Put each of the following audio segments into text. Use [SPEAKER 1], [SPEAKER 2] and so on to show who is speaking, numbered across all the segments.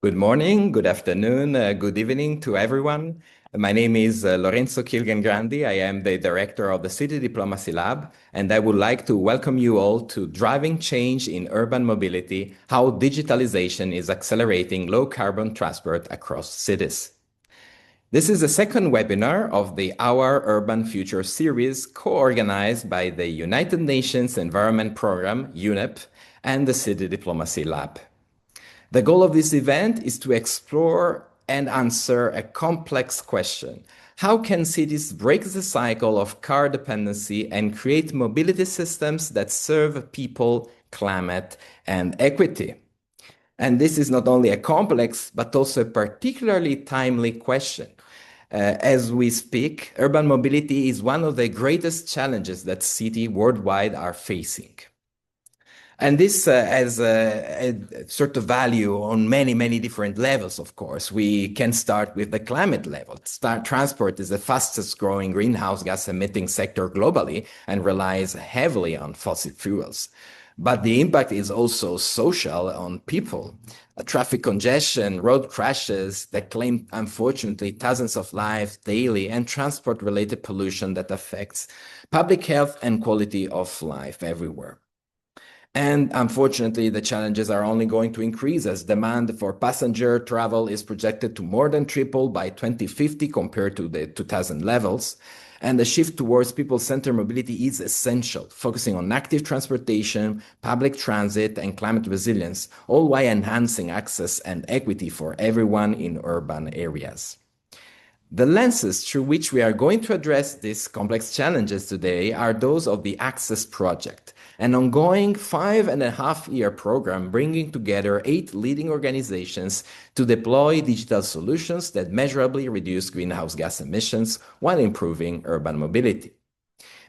[SPEAKER 1] Good morning, good afternoon, good evening to everyone. My name is Lorenzo Kilgengrandi. I am the director of the City Diplomacy Lab, and I would like to welcome you all to Driving Change in Urban Mobility, How Digitalization is Accelerating Low-Carbon Transport Across Cities. This is the second webinar of the Our Urban Future series, co-organized by the United Nations Environment Programme, UNEP, and the City Diplomacy Lab. The goal of this event is to explore and answer a complex question. How can cities break the cycle of car dependency and create mobility systems that serve people, climate, and equity? And this is not only a complex, but also a particularly timely question. As we speak, urban mobility is one of the greatest challenges that cities worldwide are facing. And this has a sort of value on many different levels, of course. We can start with the climate level. Transport is the fastest growing greenhouse gas emitting sector globally and relies heavily on fossil fuels. But the impact is also social on people. Traffic congestion, road crashes that claim, unfortunately, thousands of lives daily, and transport-related pollution that affects public health and quality of life everywhere. And unfortunately, the challenges are only going to increase as demand for passenger travel is projected to more than triple by 2050 compared to the 2000 levels. And the shift towards people-centered mobility is essential, focusing on active transportation, public transit, and climate resilience, all while enhancing access and equity for everyone in urban areas. The lenses through which we are going to address these complex challenges today are those of the Access Project, an ongoing 5.5-year program bringing together 8 leading organizations to deploy digital solutions that measurably reduce greenhouse gas emissions while improving urban mobility.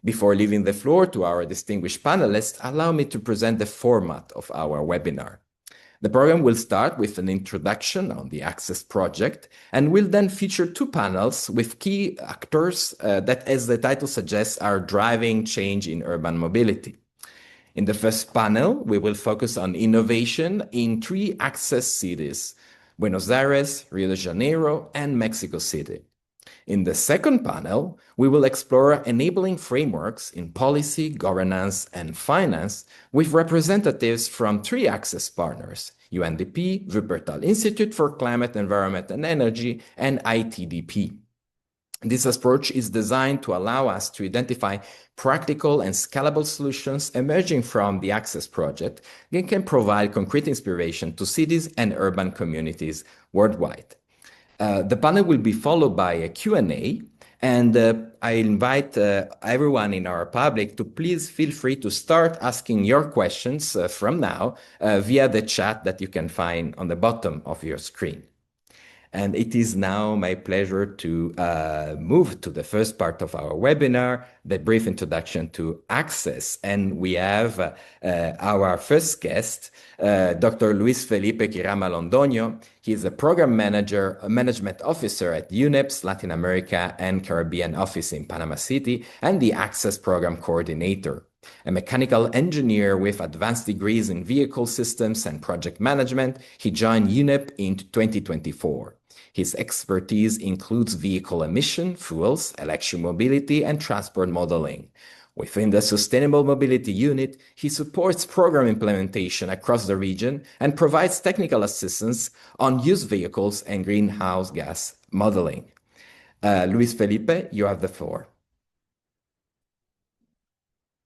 [SPEAKER 1] Before leaving the floor to our distinguished panelists, allow me to present the format of our webinar. The program will start with an introduction on the Access Project and will then feature 2 panels with key actors that, as the title suggests, are driving change in urban mobility. In the first panel, we will focus on innovation in 3 access cities: Buenos Aires, Rio de Janeiro, and Mexico City. In the second panel, we will explore enabling frameworks in policy, governance, and finance with representatives from 3 access partners: UNDP, Wuppertal Institute for Climate, Environment, and Energy, and ITDP. This approach is designed to allow us to identify practical and scalable solutions emerging from the Access Project that can provide concrete inspiration to cities and urban communities worldwide. The panel will be followed by a Q&A, and I invite everyone in our public to please feel free to start asking your questions from now via the chat that you can find on the bottom of your screen. And it is now my pleasure to move to the first part of our webinar, the brief introduction to Access. And we have our first guest, Dr. Luis Felipe Quirama Londoño. He is a program management officer at UNEP's Latin America and Caribbean office in Panama City, and the Access Program Coordinator. A mechanical engineer with advanced degrees in vehicle systems and project management, he joined UNEP in 2024. His expertise includes vehicle emission, fuels, electromobility, and transport modeling. Within the Sustainable Mobility Unit, he supports program implementation across the region and provides technical assistance on used vehicles and greenhouse gas modeling. Luis Felipe, you have the floor.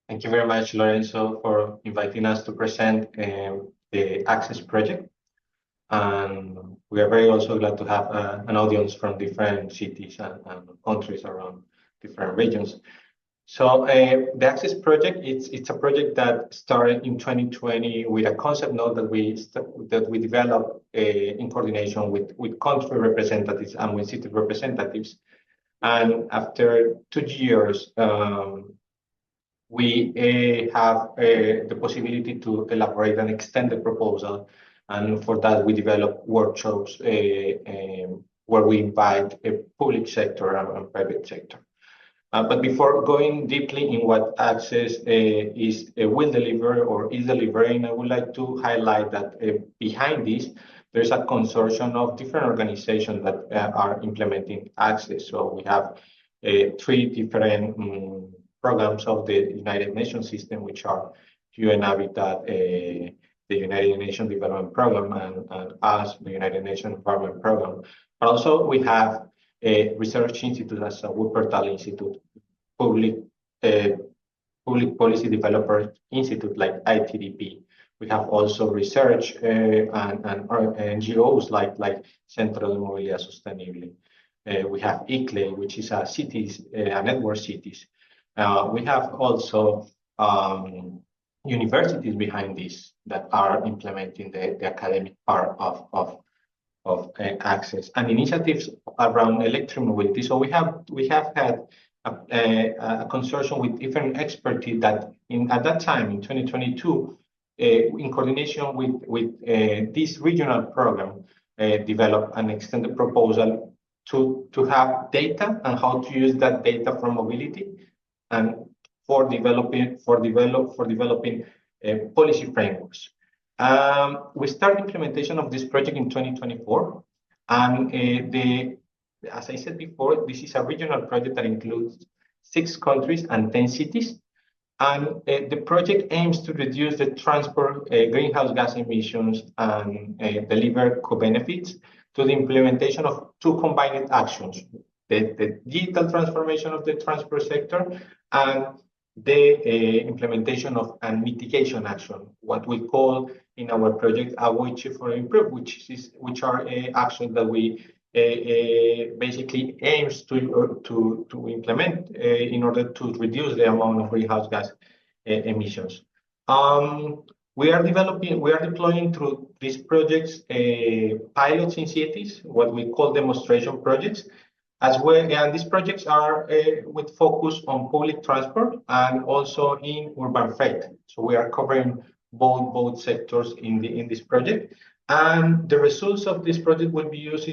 [SPEAKER 2] Thank you very much, Lorenzo, for inviting us to present the Access Project. And we are very also glad to have an audience from different cities and countries around different regions. So the Access Project, it's a project that started in 2020 with a concept note that we developed in coordination with country representatives and with city representatives. And after 2 years, we have the possibility to elaborate and extend the proposal. And for that, we develop workshops where we invite a public sector and private sector. But before going deeply in what Access will deliver or is delivering, I would like to highlight that behind this, there's a consortium of different organizations that are implementing access. So we have 3 different programs of the United Nations system, which are UN Habitat, the United Nations Development Program, and us, the United Nations Environment Program. But also we have a research institute as a Wuppertal Institute, public policy developer institute like ITDP. We have also research and NGOs like Centro de Movilidad Sostenible. We have ICLE, which is a cities, a network cities. We have also universities behind this that are implementing the academic part of access, and initiatives around electromobility. So we have had a consortium with different expertise that at that time in 2022, in coordination with this regional program, developed an extended proposal to have data and how to use that data for mobility and for developing policy frameworks. We started implementation of this project in 2024, and as I said before, this is a regional project that includes 6 countries and 10 cities. And the project aims to reduce the transport greenhouse gas emissions and deliver co-benefits to the implementation of 2 combined actions: the digital transformation of the transport sector and the implementation of a mitigation action, what we call in our project Avoid for Improve, which are actions that we basically aims to implement in order to reduce the amount of greenhouse gas emissions. We are deploying through these projects pilots in cities, what we call demonstration projects, as well. And these projects are with focus on public transport and also in urban freight. So we are covering both sectors in this project. And the results of this project will be used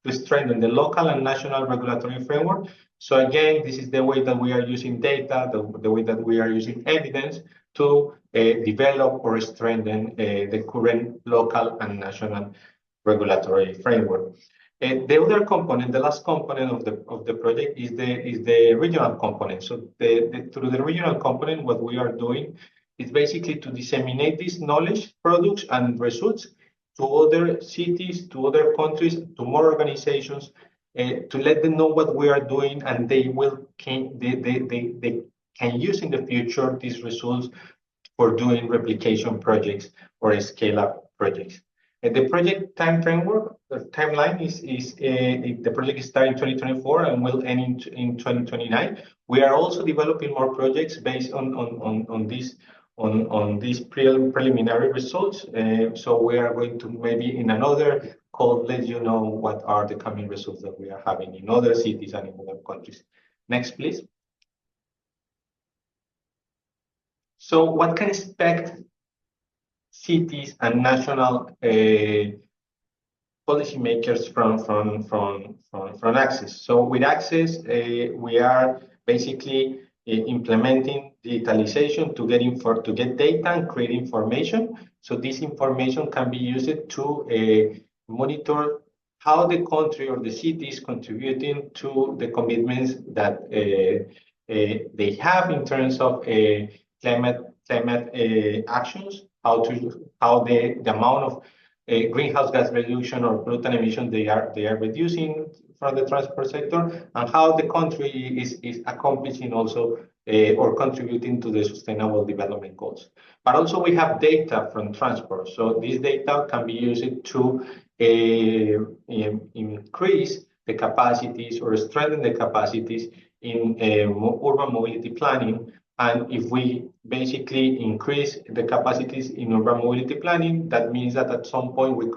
[SPEAKER 2] to strengthen the local and national regulatory framework. So again, this is the way that we are using data, the way that we are using evidence to develop or strengthen the current local and national regulatory framework. The other component, the last component of the project is the regional component. So through the regional component, what we are doing is basically to disseminate this knowledge, products, and results to other cities, to other countries, to more organizations, to let them know what we are doing, and they can use in the future these results for doing replication projects or scale-up projects. The project timeline is the project started in 2024 and will end in 2029. We are also developing more projects based on these preliminary results. So we are going to maybe in another call let you know what are the coming results that we are having in other cities and in other countries. Next, please. So what can expect cities and national policymakers from access? So with access, we are basically implementing digitalization to get data and create information. So this information can be used to monitor how the country or the city is contributing to the commitments that they have in terms of climate actions, how the amount of greenhouse gas reduction or pollutant emission they are reducing from the transport sector, and how the country is accomplishing also or contributing to the sustainable development goals. But also we have data from transport. So this data can be used to increase the capacities or strengthen the capacities in urban mobility planning. And if we basically increase the capacities in urban mobility planning, that means that at some point we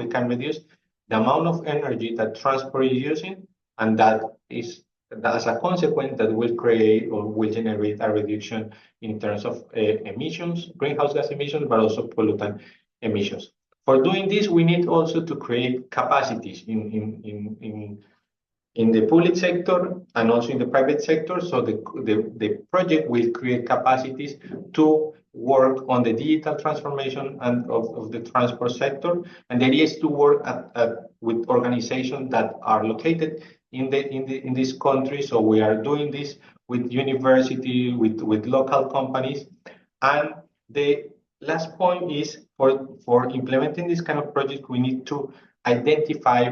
[SPEAKER 2] can reduce the amount of energy that transport is using, and that as a consequence that will create or will generate a reduction in terms of emissions, greenhouse gas emissions, but also pollutant emissions. For doing this, we need also to create capacities in the public sector and also in the private sector. So the project will create capacities to work on the digital transformation and of the transport sector. And the idea is to work with organizations that are located in this country. So we are doing this with university, with local companies. And the last point is for implementing this kind of project, we need to identify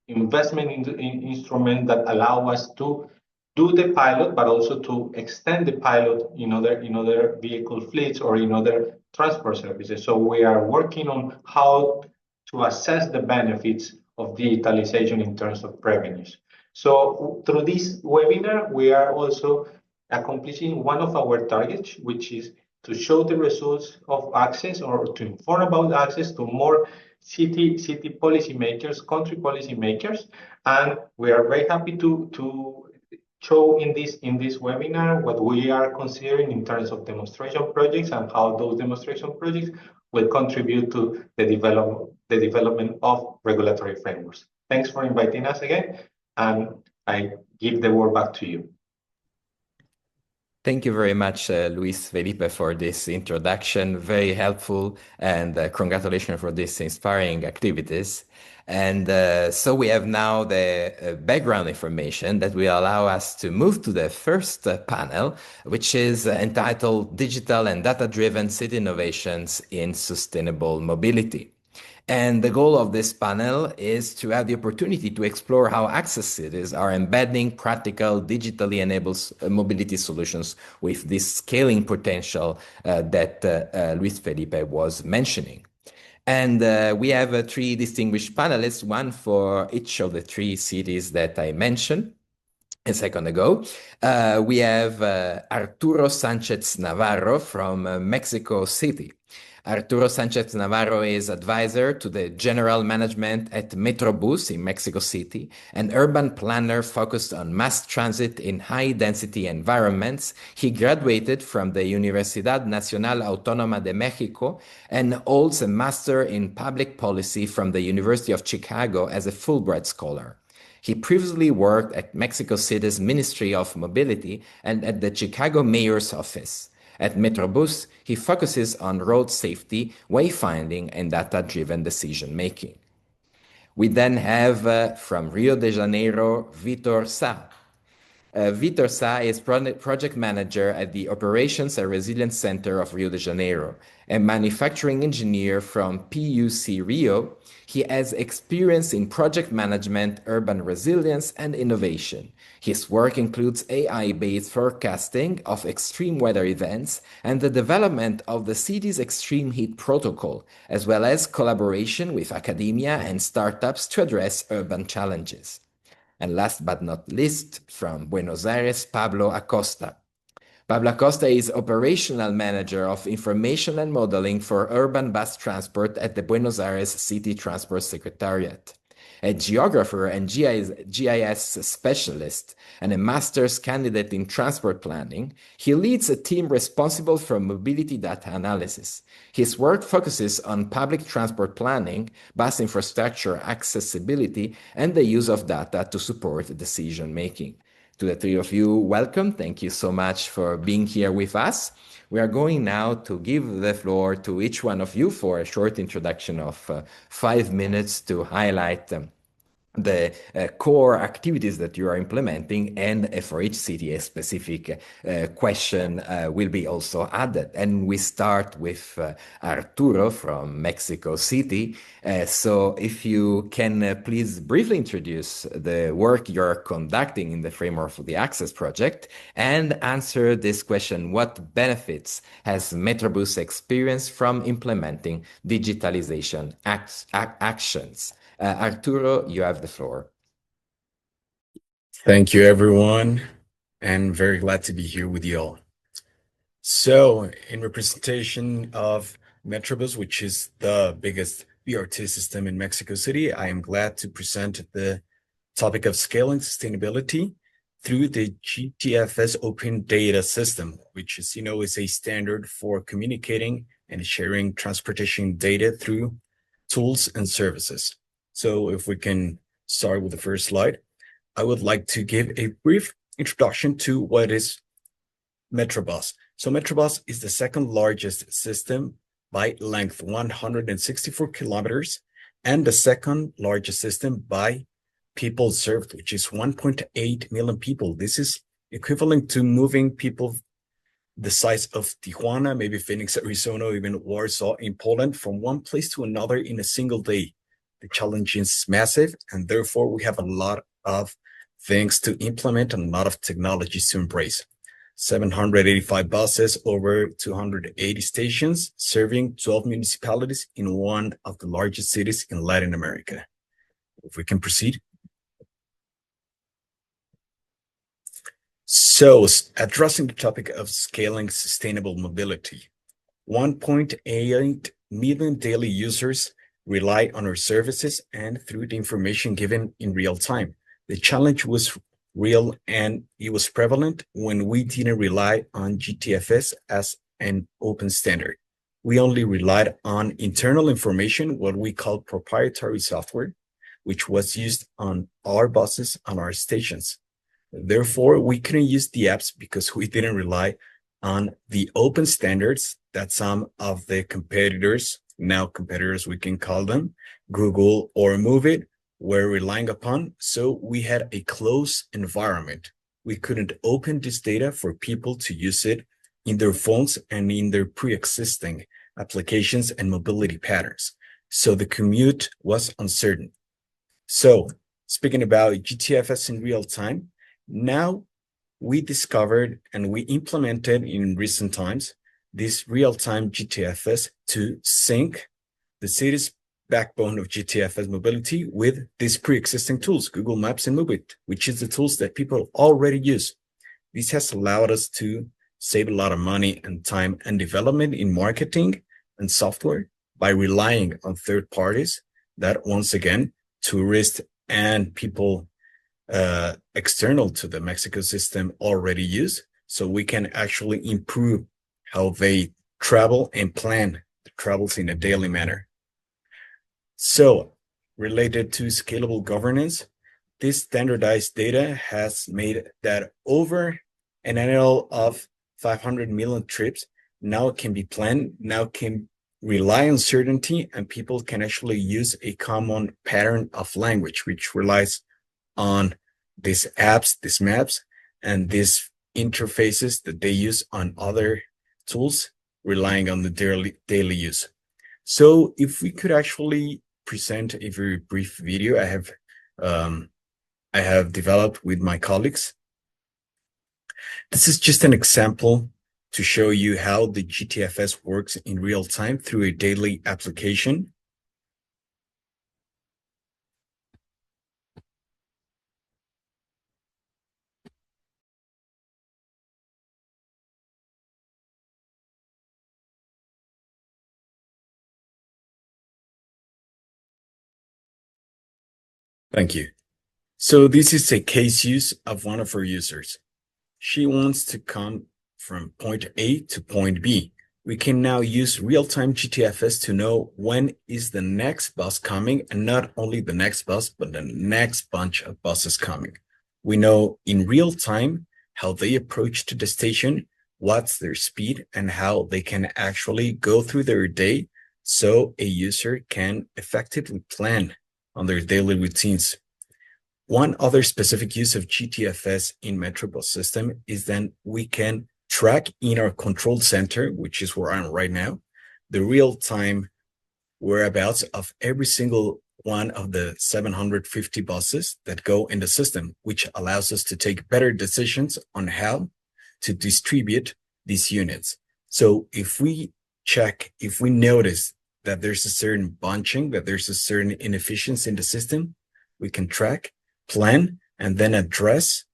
[SPEAKER 2] investment in instruments that allow us to do the pilot, but also to extend the pilot in other vehicle fleets or in other transport services. So we are working on how to assess the benefits of digitalization in terms of revenues. So through this webinar, we are also accomplishing one of our targets, which is to show the results of access or to inform about access to more city policymakers, country policymakers. And we are very happy to show in this webinar what we are considering in terms of demonstration projects and how those demonstration projects will contribute to the development of regulatory frameworks. Thanks for inviting us again, and I give the word back to you.
[SPEAKER 1] Thank you very much, Luis Felipe, for this introduction. Very helpful, and congratulations for these inspiring activities. And so we have now the background information that will allow us to move to the first panel, which is entitled Digital and Data-Driven City Innovations in Sustainable Mobility. And the goal of this panel is to have the opportunity to explore how access cities are embedding practical, digitally enabled mobility solutions with this scaling potential that Luis Felipe was mentioning. And we have three distinguished panelists, one for each of the three cities that I mentioned a second ago. We have Arturo Sanchez Navarro from Mexico City. Arturo Sanchez Navarro is advisor to the general management at Metrobus in Mexico City, an urban planner focused on mass transit in high-density environments. He graduated from the Universidad Nacional Autónoma de México and holds a master in public policy from the University of Chicago as a Fulbright scholar. He previously worked at Mexico City's Ministry of Mobility and at the Chicago Mayor's Office. At Metrobus, he focuses on road safety, wayfinding, and data-driven decision-making. We then have from Rio de Janeiro, Vitor Sá. Vitor Sá is project manager at the Operations and Resilience Center of Rio de Janeiro. A manufacturing engineer from PUC Rio, he has experience in project management, urban resilience, and innovation. His work includes AI-based forecasting of extreme weather events and the development of the city's extreme heat protocol, as well as collaboration with academia and startups to address urban challenges. And last but not least, from Buenos Aires, Pablo Acosta. Pablo Acosta is operational manager of information and modeling for urban bus transport at the Buenos Aires City Transport Secretariat. A geographer and GIS specialist and a master's candidate in transport planning, he leads a team responsible for mobility data analysis. His work focuses on public transport planning, bus infrastructure accessibility, and the use of data to support decision-making. To the three of you, welcome. Thank you so much for being here with us. We are going now to give the floor to each one of you for a short introduction of 5 minutes to highlight the core activities that you are implementing, and for each city a specific question will be also added. And we start with Arturo from Mexico City. So if you can please briefly introduce the work you're conducting in the framework of the Access Project and answer this question: what benefits has Metrobus experienced from implementing digitalization actions? Arturo, you have the floor.
[SPEAKER 3] Thank you, everyone, and very glad to be here with you all. So, in representation of Metrobus, which is the biggest BRT system in Mexico City, I am glad to present the topic of scaling sustainability through the GTFS Open Data System, which is, is a standard for communicating and sharing transportation data through tools and services. So if we can start with the first slide, I would like to give a brief introduction to what is Metrobus. So Metrobus is the second largest system by length, 164 kilometers, and the second largest system by people served, which is 1.8 million people. This is equivalent to moving people the size of Tijuana, maybe Phoenix, Arizona, or even Warsaw in Poland from one place to another in a single day. The challenge is massive, and therefore we have a lot of things to implement and a lot of technologies to embrace. 785 buses, over 280 stations, serving 12 municipalities in one of the largest cities in Latin America. If we can proceed. So, addressing the topic of scaling sustainable mobility, 1.8 million daily users rely on our services and through the information given in real time. The challenge was real and it was prevalent when we didn't rely on GTFS as an open standard. We only relied on internal information, what we call proprietary software, which was used on our buses on our stations. Therefore, we couldn't use the apps because we didn't rely on the open standards that some of the competitors, now competitors we can call them, Google or Moovit, were relying upon. So we had a closed environment. We couldn't open this data for people to use it in their phones and in their pre-existing applications and mobility patterns. So the commute was uncertain. So speaking about GTFS in real time, now we discovered and we implemented in recent times this real-time GTFS to sync the city's backbone of GTFS mobility with these pre-existing tools, Google Maps and Moovit, which is the tools that people already use. This has allowed us to save a lot of money and time and development in marketing and software by relying on third parties that, once again, tourists and people external to the Mexico system already use, so we can actually improve how they travel and plan the travels in a daily manner. So, related to scalable governance, this standardized data has made that over an annual of 500 million trips now can be planned, now can rely on certainty, and people can actually use a common pattern of language, which relies on these apps, these maps, and these interfaces that they use on other tools, relying on the daily use. So if we could actually present a very brief video I have developed with my colleagues. This is just an example to show you how the GTFS works in real time through a daily application. Thank you. So this is a case use of one of our users. She wants to come from point A to point B. We can now use real-time GTFS to know when is the next bus coming, and not only the next bus, but the next bunch of buses coming. We know in real time how they approach to the station, what's their speed, and how they can actually go through their day so a user can effectively plan on their daily routines. One other specific use of GTFS in Metrobus system is then we can track in our control center, which is where I'm right now, the real-time whereabouts of every single one of the 750 buses that go in the system, which allows us to take better decisions on how to distribute these units. So if we notice that there's a certain bunching, that there's a certain inefficiency in the system, we can track, plan, and then address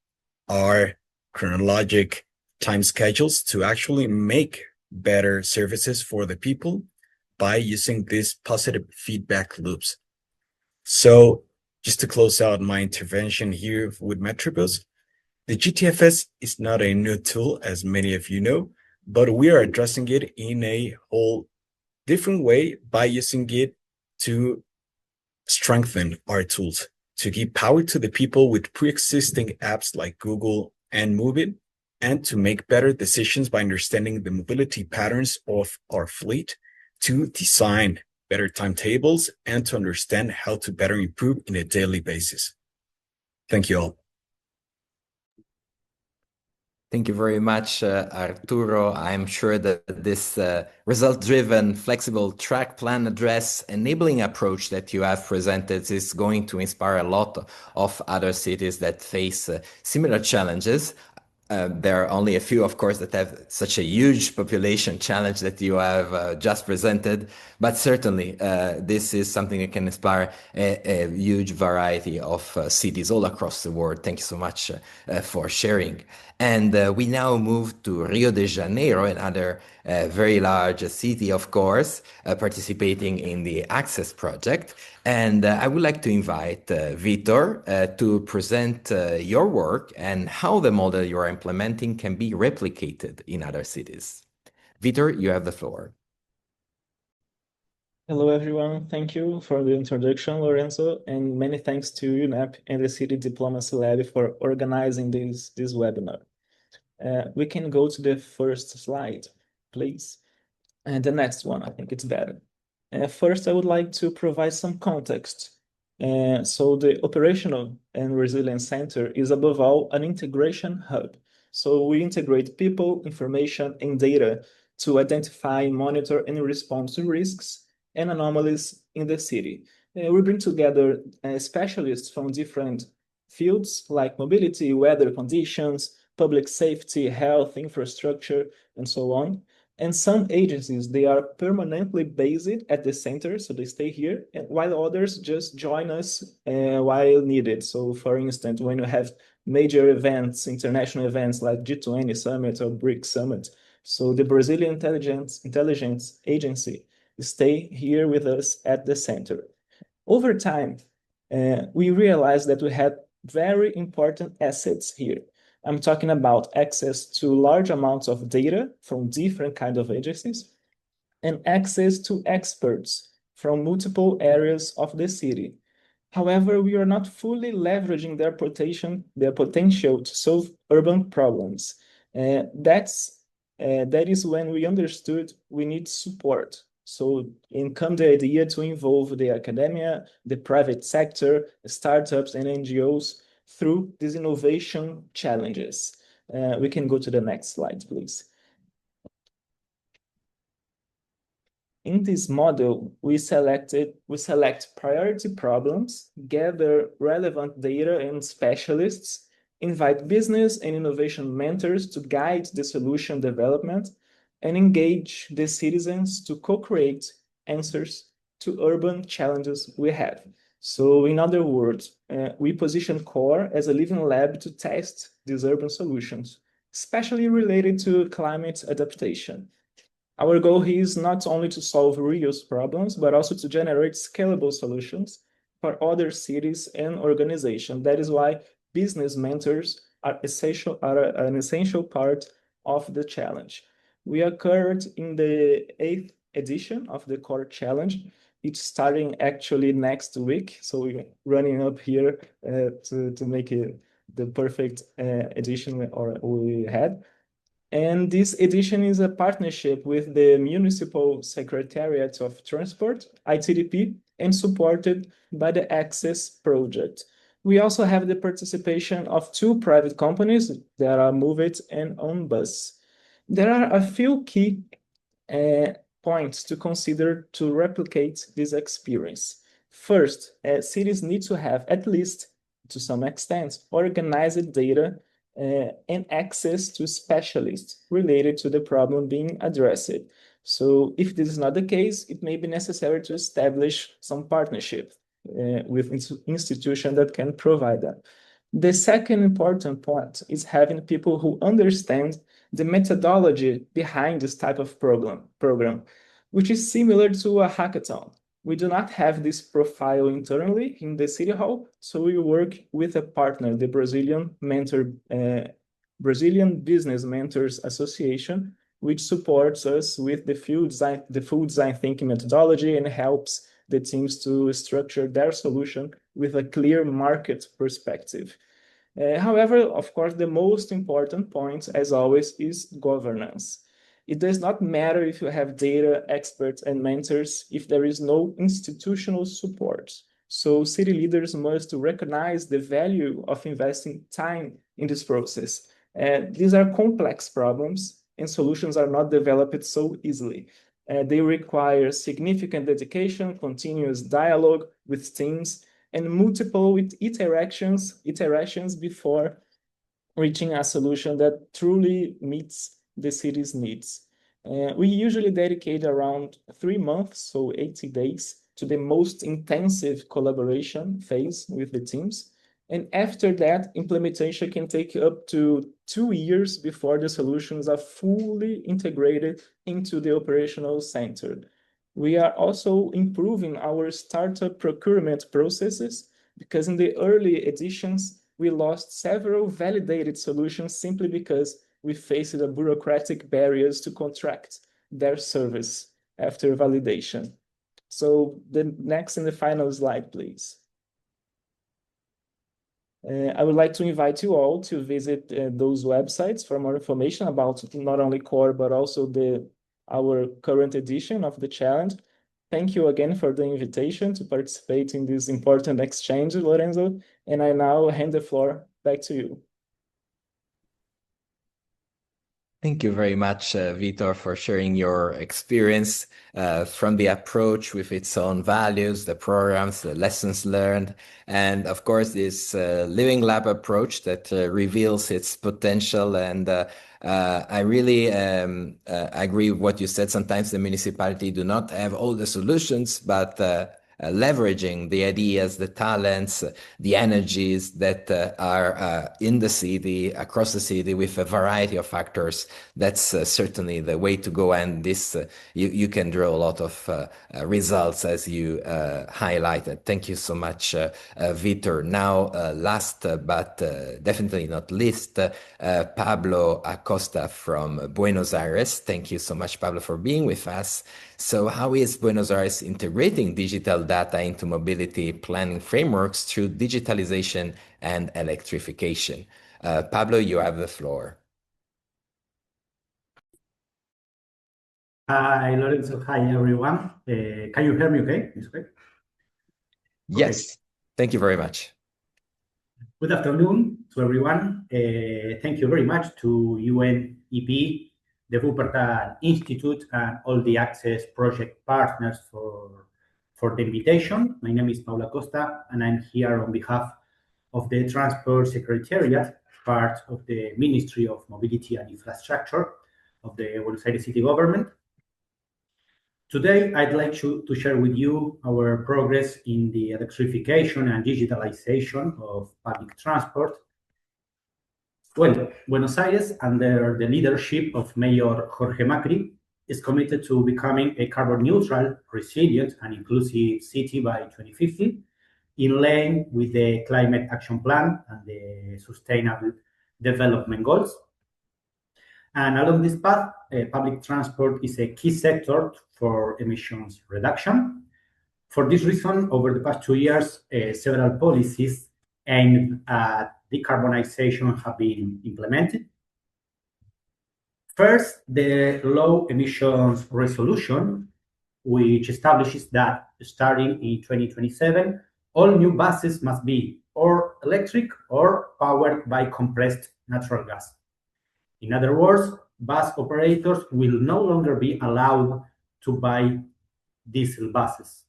[SPEAKER 3] our chronologic time schedules to actually make better services for the people by using these positive feedback loops. So just to close out my intervention here with Metrobus, the GTFS is not a new tool, as many of you know, but we are addressing it in a whole different way by using it to strengthen our tools, to give power to the people with pre-existing apps like Google and Moovit, and to make better decisions by understanding the mobility patterns of our fleet, to design better timetables, and to understand how to better improve in a daily basis. Thank you all.
[SPEAKER 1] Thank you very much, Arturo. I'm sure that this result-driven, flexible track plan address enabling approach that you have presented is going to inspire a lot of other cities that face similar challenges. There are only a few, of course, that have such a huge population challenge that you have just presented, but certainly this is something that can inspire a huge variety of cities all across the world. Thank you so much for sharing. And we now move to Rio de Janeiro, another very large city, of course, participating in the Access project. And I would like to invite Vitor to present your work and how the model you are implementing can be replicated in other cities. Vitor, you have the floor.
[SPEAKER 4] Hello, everyone. Thank you for the introduction, Lorenzo, and many thanks to UNEP and the City Diplomacy Lab for organizing this webinar. We can go to the first slide, please. And the next one, I think it's better. First, I would like to provide some context. So the Operational and Resilience Center is above all an integration hub. So we integrate people, information, and data to identify, monitor, and respond to risks and anomalies in the city. We bring together specialists from different fields like mobility, weather conditions, public safety, health, infrastructure, and so on. And some agencies, they are permanently based at the center, so they stay here, and while others just join us while needed. So for instance, when you have major events, international events like G20 Summit or BRICS Summit, so the Brazilian Intelligence Agency stay here with us at the center. Over time, we realized that we had very important assets here. I'm talking about access to large amounts of data from different kinds of agencies and access to experts from multiple areas of the city. However, we are not fully leveraging their potential to solve urban problems. That is when we understood we need support. So in come the idea to involve the academia, the private sector, startups, and NGOs through these innovation challenges. We can go to the next slide, please. In this model, we select priority problems, gather relevant data and specialists, invite business and innovation mentors to guide the solution development, and engage the citizens to co-create answers to urban challenges we have. So in other words, we position CORE as a living lab to test these urban solutions, especially related to climate adaptation. Our goal here is not only to solve Rio's problems, but also to generate scalable solutions for other cities and organizations. That is why business mentors are an essential part of the challenge. We are current in the 8th edition of the CORE Challenge. It's starting actually next week. So we're running up here to make it the perfect edition we had. And this edition is a partnership with the Municipal Secretariat of Transport, ITDP, and supported by the Access project. We also have the participation of 2 private companies that are Move and OnBus. There are a few key points to consider to replicate this experience. First, cities need to have, at least to some extent, organized data and access to specialists related to the problem being addressed. So if this is not the case, it may be necessary to establish some partnership with institutions that can provide that. The second important point is having people who understand the methodology behind this type of program, which is similar to a hackathon. We do not have this profile internally in the City Hall, so we work with a partner, the Brazilian Business Mentors Association, which supports us with the full design thinking methodology and helps the teams to structure their solution with a clear market perspective. However, of course, the most important point, as always, is governance. It does not matter if you have data, experts, and mentors if there is no institutional support. So city leaders must recognize the value of investing time in this process. These are complex problems, and solutions are not developed so easily. They require significant dedication, continuous dialogue with teams, and multiple iterations before reaching a solution that truly meets the city's needs. We usually dedicate around 3 months, so 80 days, to the most intensive collaboration phase with the teams. And after that, implementation can take up to 2 years before the solutions are fully integrated into the operational center. We are also improving our startup procurement processes because in the early editions, we lost several validated solutions simply because we faced the bureaucratic barriers to contract their service after validation. So the next and the final slide, please. I would like to invite you all to visit those websites for more information about not only core, but also our current edition of the challenge. Thank you again for the invitation to participate in this important exchange, Lorenzo, and I now hand the floor back to you.
[SPEAKER 1] Thank you very much, Vitor, for sharing your experience from the approach with its own values, the programs, the lessons learned, and of course, this living lab approach that reveals its potential. And I really agree with what you said. Sometimes the municipality do not have all the solutions, but leveraging the ideas, the talents, the energies that are in the city, across the city, with a variety of factors. That's certainly the way to go. And this, you can draw a lot of results as you highlighted. Thank you so much, Vitor. Now, last but definitely not least, Pablo Acosta from Buenos Aires. Thank you so much, Pablo, for being with us. So how is Buenos Aires integrating digital data into mobility planning frameworks through digitalization and electrification? Pablo, you have the floor.
[SPEAKER 5] Hi, Lorenzo. Hi, everyone. Can you hear me okay? Is okay?
[SPEAKER 1] Yes. Okay. Thank you very much.
[SPEAKER 5] Good afternoon to everyone. Thank you very much to UNEP, the Wuppertal Institute, and all the Access Project partners for the invitation. My name is Paula Costa, and I'm here on behalf of the Transport Secretariat, part of the Ministry of Mobility and Infrastructure of the Buenos Aires City Government. Today, I'd like to share with you our progress in the electrification and digitalization of public transport. Well, Buenos Aires, under the leadership of Mayor Jorge Macri, is committed to becoming a carbon neutral, resilient, and inclusive city by 2050, in line with the Climate Action Plan and the Sustainable Development Goals. And along this path, public transport is a key sector for emissions reduction. For this reason, over the past 2 years, several policies aimed at decarbonization have been implemented. First, the low emissions resolution, which establishes that starting in 2027, all new buses must be or electric or powered by compressed natural gas. In other words, bus operators will no longer be allowed to buy diesel buses.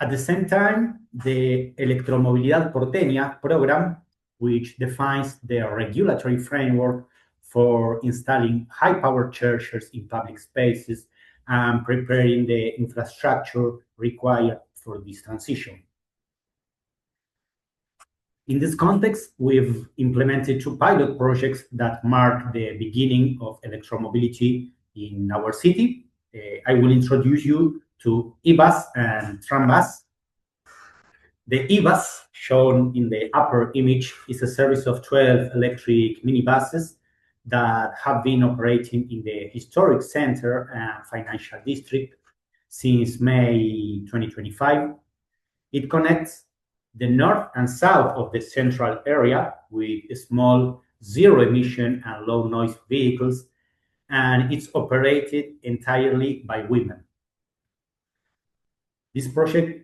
[SPEAKER 5] At the same time, the Electromovilidad Porteña program, which defines the regulatory framework for installing high-power chargers in public spaces and preparing the infrastructure required for this transition. In this context, we've implemented 2 pilot projects that mark the beginning of electromobility in our city. I will introduce you to e-bus and tram-bus. The e-bus, shown in the upper image, is a series of 12 electric minibuses that have been operating in the historic center and financial district since May 2025. It connects the north and south of the central area with small zero-emission and low-noise vehicles, and it's operated entirely by women. This project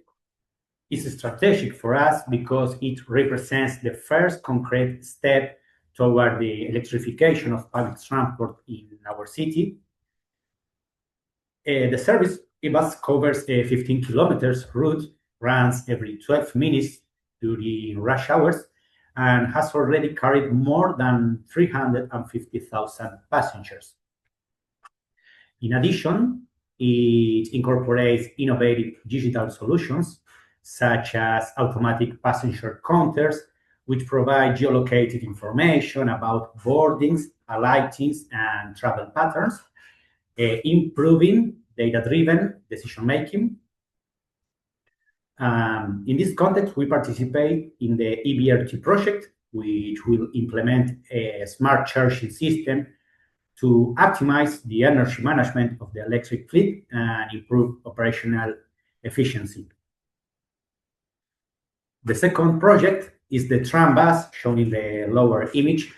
[SPEAKER 5] is strategic for us because it represents the first concrete step toward the electrification of public transport in our city. The service bus covers a 15 kilometers route, runs every 12 minutes during rush hours, and has already carried more than 350,000 passengers. In addition, it incorporates innovative digital solutions such as automatic passenger counters, which provide geolocated information about boardings, alightings, and travel patterns, improving data-driven decision-making. In this context, we participate in the EBRT project, which will implement a smart charging system to optimize the energy management of the electric fleet and improve operational efficiency. The second project is the tram bus, shown in the lower image.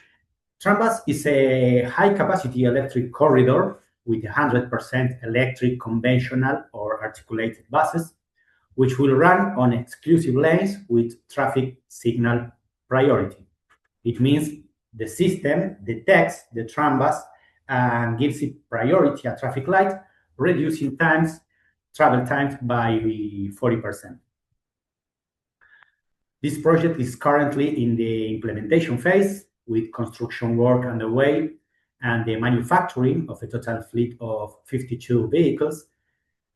[SPEAKER 5] Tram bus is a high-capacity electric corridor with 100% electric conventional or articulated buses, which will run on exclusive lanes with traffic signal priority. It means the system detects the tram bus and gives it priority at traffic light, reducing travel times by 40%. This project is currently in the implementation phase, with construction work underway and the manufacturing of a total fleet of 52 vehicles,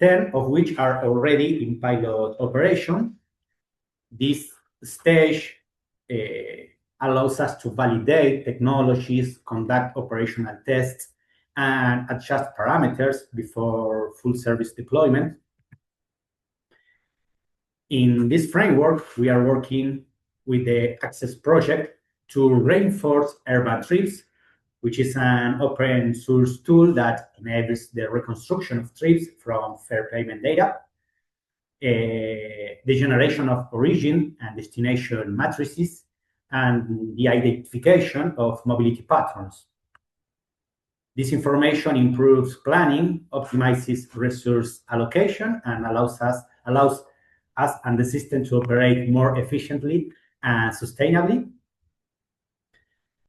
[SPEAKER 5] 10 of which are already in pilot operation. This stage allows us to validate technologies, conduct operational tests, and adjust parameters before full service deployment. In this framework, we are working with the Access project to reinforce urban trips, which is an open source tool that enables the reconstruction of trips from fare payment data, the generation of origin and destination matrices, and the identification of mobility patterns. This information improves planning, optimizes resource allocation, and allows us and the system to operate more efficiently and sustainably.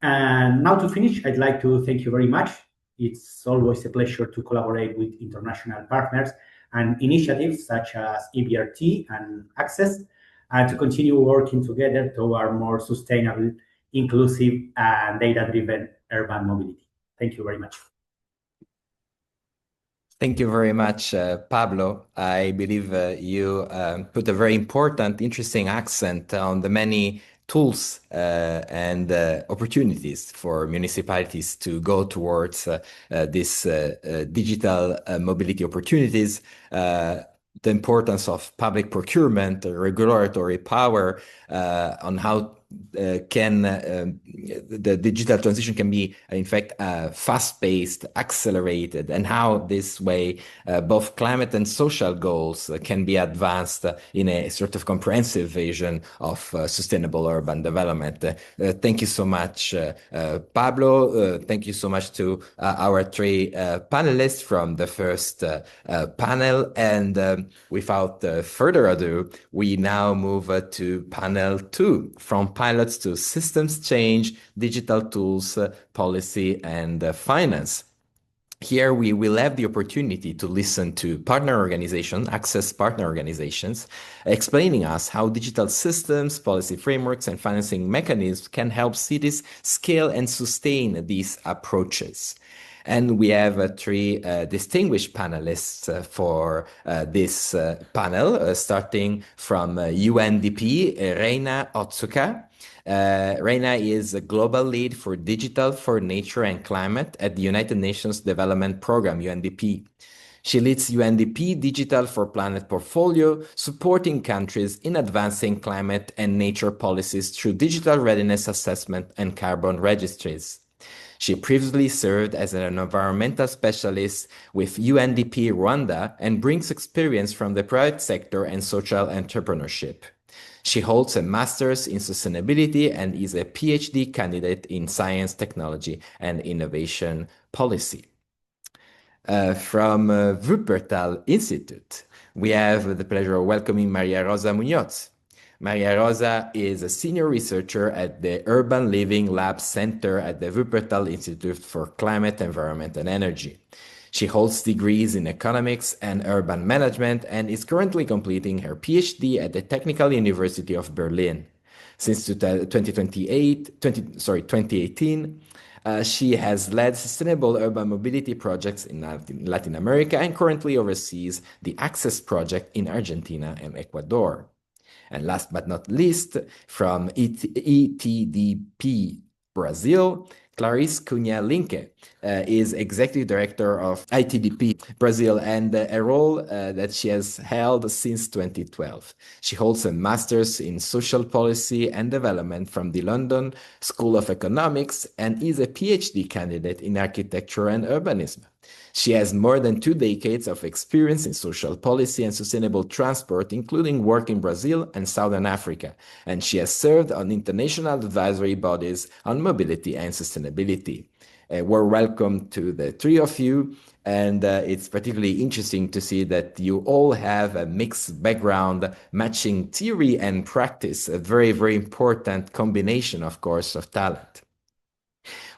[SPEAKER 5] And now to finish, I'd like to thank you very much. It's always a pleasure to collaborate with international partners and initiatives such as EBRT and Access, and to continue working together toward more sustainable, inclusive, and data-driven urban mobility. Thank you very much.
[SPEAKER 1] Thank you very much, Pablo. I believe you put a very important, interesting accent on the many tools and opportunities for municipalities to go towards these digital mobility opportunities. The importance of public procurement, regulatory power, on how the digital transition can be, in fact, fast-paced, accelerated, and how this way both climate and social goals can be advanced in a sort of comprehensive vision of sustainable urban development. Thank you so much, Pablo. Thank you so much to our three panelists from the first panel. And without further ado, we now move to panel 2, from pilots to systems change, digital tools, policy, and finance. Here we will have the opportunity to listen to partner organizations, Access partner organizations, explaining us how digital systems, policy frameworks, and financing mechanisms can help cities scale and sustain these approaches. And we have three distinguished panelists for this panel, starting from UNDP, Reina Otsuka. Reina is a global lead for Digital for Nature and Climate at the United Nations Development Programme, UNDP. She leads UNDP Digital for Planet portfolio, supporting countries in advancing climate and nature policies through digital readiness assessment and carbon registries. She previously served as an environmental specialist with UNDP Rwanda and brings experience from the private sector and social entrepreneurship. She holds a master's in sustainability and is a PhD candidate in science, technology, and innovation policy. From Wuppertal Institute, we have the pleasure of welcoming Maria Rosa Munoz. Maria Rosa is a senior researcher at the Urban Living Lab Center at the Wuppertal Institute for Climate, Environment, and Energy. She holds degrees in economics and urban management and is currently completing her PhD at the Technical University of Berlin. Since 2018, she has led sustainable urban mobility projects in Latin America and currently oversees the Access Project in Argentina and Ecuador. And last but not least, from ETDP Brazil, Clarice Cunha Linke is Executive Director of ITDP Brazil and a role that she has held since 2012. She holds a master's in social policy and development from the London School of Economics and is a PhD candidate in architecture and urbanism. She has more than 2 decades of experience in social policy and sustainable transport, including work in Brazil and Southern Africa, and she has served on international advisory bodies on mobility and sustainability. We're welcome to the three of you, and it's particularly interesting to see that you all have a mixed background matching theory and practice, a very, very important combination, of course, of talent.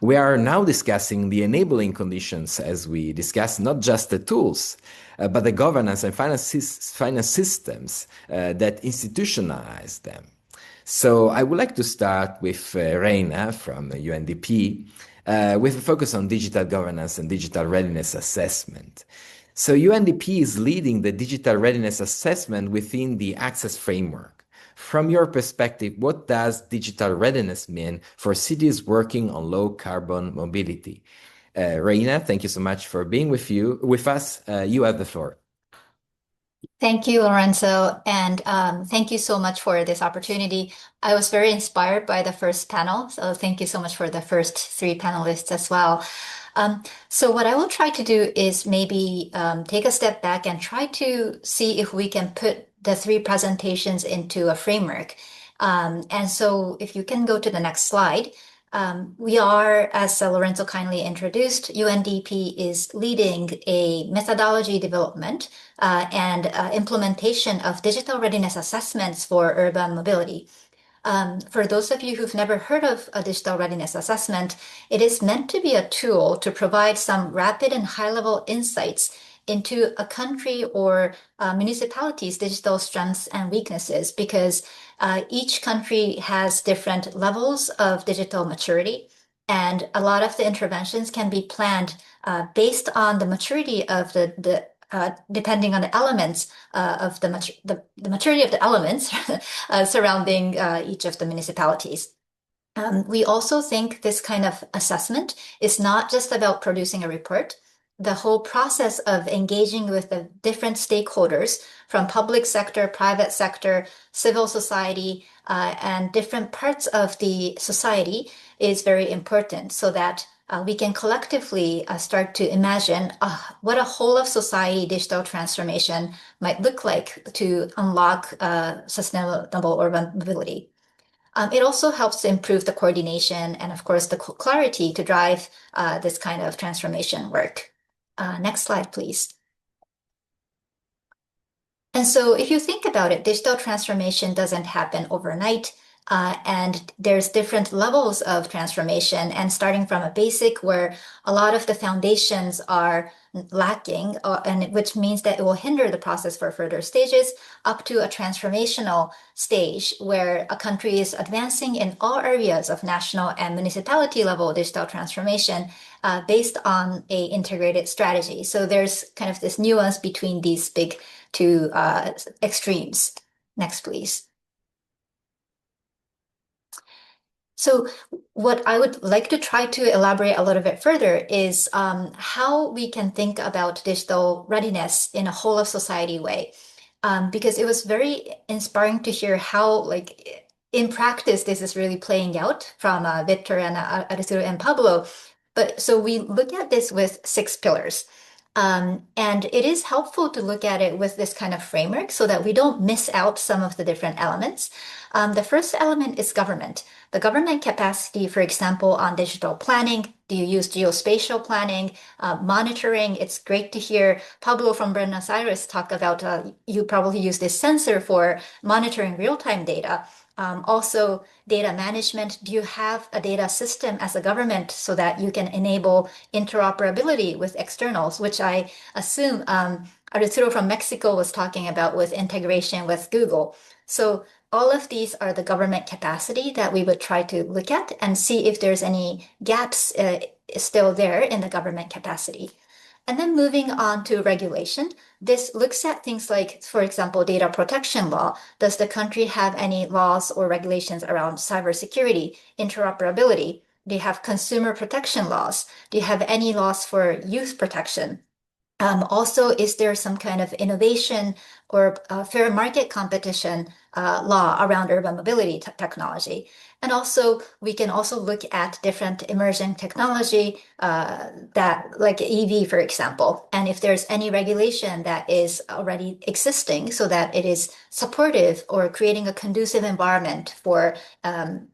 [SPEAKER 1] We are now discussing the enabling conditions as we discuss not just the tools, but the governance and finance systems that institutionalize them. So I would like to start with Reina from UNDP with a focus on digital governance and digital readiness assessment. So UNDP is leading the digital readiness assessment within the Access framework. From your perspective, what does digital readiness mean for cities working on low carbon mobility? Reina, thank you so much for being with us. You have the floor.
[SPEAKER 6] Thank you, Lorenzo, and thank you so much for this opportunity. I was very inspired by the first panel, so thank you so much for the first 3 panelists as well. So what I will try to do is maybe take a step back and try to see if we can put the 3 presentations into a framework. And so if you can go to the next slide, we are, as Lorenzo kindly introduced, UNDP is leading a methodology development and implementation of digital readiness assessments for urban mobility. For those of you who've never heard of a digital readiness assessment, it is meant to be a tool to provide some rapid and high-level insights into a country or municipality's digital strengths and weaknesses, because each country has different levels of digital maturity, and a lot of the interventions can be planned based on the maturity of depending on the elements of the maturity of the elements surrounding each of the municipalities. We also think this kind of assessment is not just about producing a report. The whole process of engaging with the different stakeholders from public sector, private sector, civil society, and different parts of the society is very important, so that we can collectively start to imagine what a whole of society digital transformation might look like to unlock sustainable urban mobility. It also helps to improve the coordination and, of course, the clarity to drive this kind of transformation work. Next slide, please. And so if you think about it, digital transformation doesn't happen overnight. And there's different levels of transformation, and starting from a basic where a lot of the foundations are lacking, and which means that it will hinder the process for further stages, up to a transformational stage where a country is advancing in all areas of national and municipality level digital transformation based on a integrated strategy. So there's kind of this nuance between these big 2 extremes. Next, please. So what I would like to try to elaborate a little bit further is how we can think about digital readiness in a whole of society way. Because it was very inspiring to hear how, like, in practice, this is really playing out from Victor and Arturo and Pablo. But so we look at this with 6 pillars. And it is helpful to look at it with this kind of framework so that we don't miss out some of the different elements. The first element is government. The government capacity, for example, on digital planning. Do you use geospatial planning, monitoring? It's great to hear Pablo from Buenos Aires talk about you probably use this sensor for monitoring real-time data. Also, data management. Do you have a data system as a government so that you can enable interoperability with externals, which I assume Arturo from Mexico was talking about with integration with Google. So all of these are the government capacity that we would try to look at and see if there's any gaps still there in the government capacity. And then moving on to regulation, this looks at things like, for example, data protection law. Does the country have any laws or regulations around cybersecurity, interoperability? Do you have consumer protection laws? Do you have any laws for youth protection? Also, is there some kind of innovation or fair market competition law around urban mobility technology? And also, we can also look at different emerging technology that, like EV, for example, and if there's any regulation that is already existing so that it is supportive or creating a conducive environment for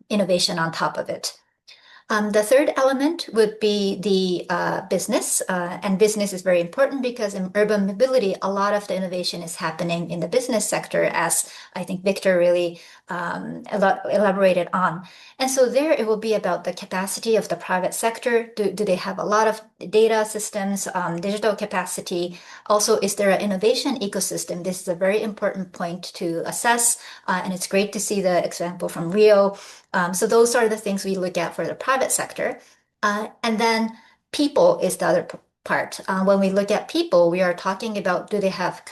[SPEAKER 6] innovation on top of it. The third element would be the business, and business is very important because in urban mobility, a lot of the innovation is happening in the business sector, as I think Victor really elaborated on. And so there it will be about the capacity of the private sector. Do they have a lot of data systems, digital capacity? Also, is there an innovation ecosystem? This is a very important point to assess, and it's great to see the example from Rio. So those are the things we look at for the private sector. And then people is the other part. When we look at people, we are talking about, do they have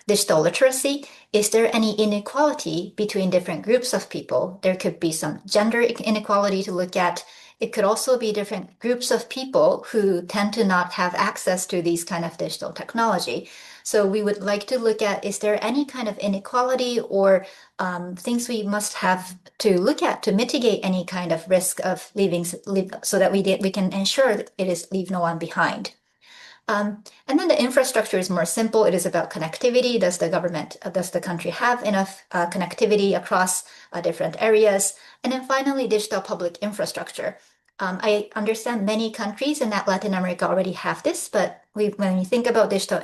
[SPEAKER 6] digital literacy? Is there any inequality between different groups of people? There could be some gender inequality to look at. It could also be different groups of people who tend to not have access to these kind of digital technology. So we would like to look at, is there any kind of inequality or things we must have to look at to mitigate any kind of risk of leaving so that we can ensure that it is leave no one behind. And then the infrastructure is more simple. It is about connectivity. Does the country have enough connectivity across different areas? And then finally, digital public infrastructure. I understand many countries in Latin America already have this, but when we think about digital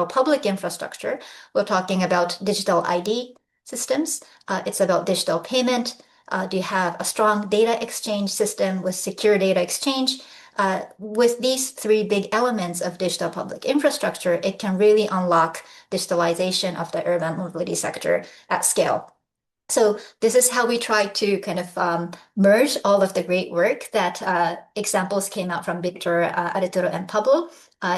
[SPEAKER 6] public infrastructure, we're talking about digital ID systems. It's about digital payment. Do you have a strong data exchange system with secure data exchange? With these three big elements of digital public infrastructure, it can really unlock digitalization of the urban mobility sector at scale. So this is how we try to kind of merge all of the great work that examples came out from Victor, Arturo, and Pablo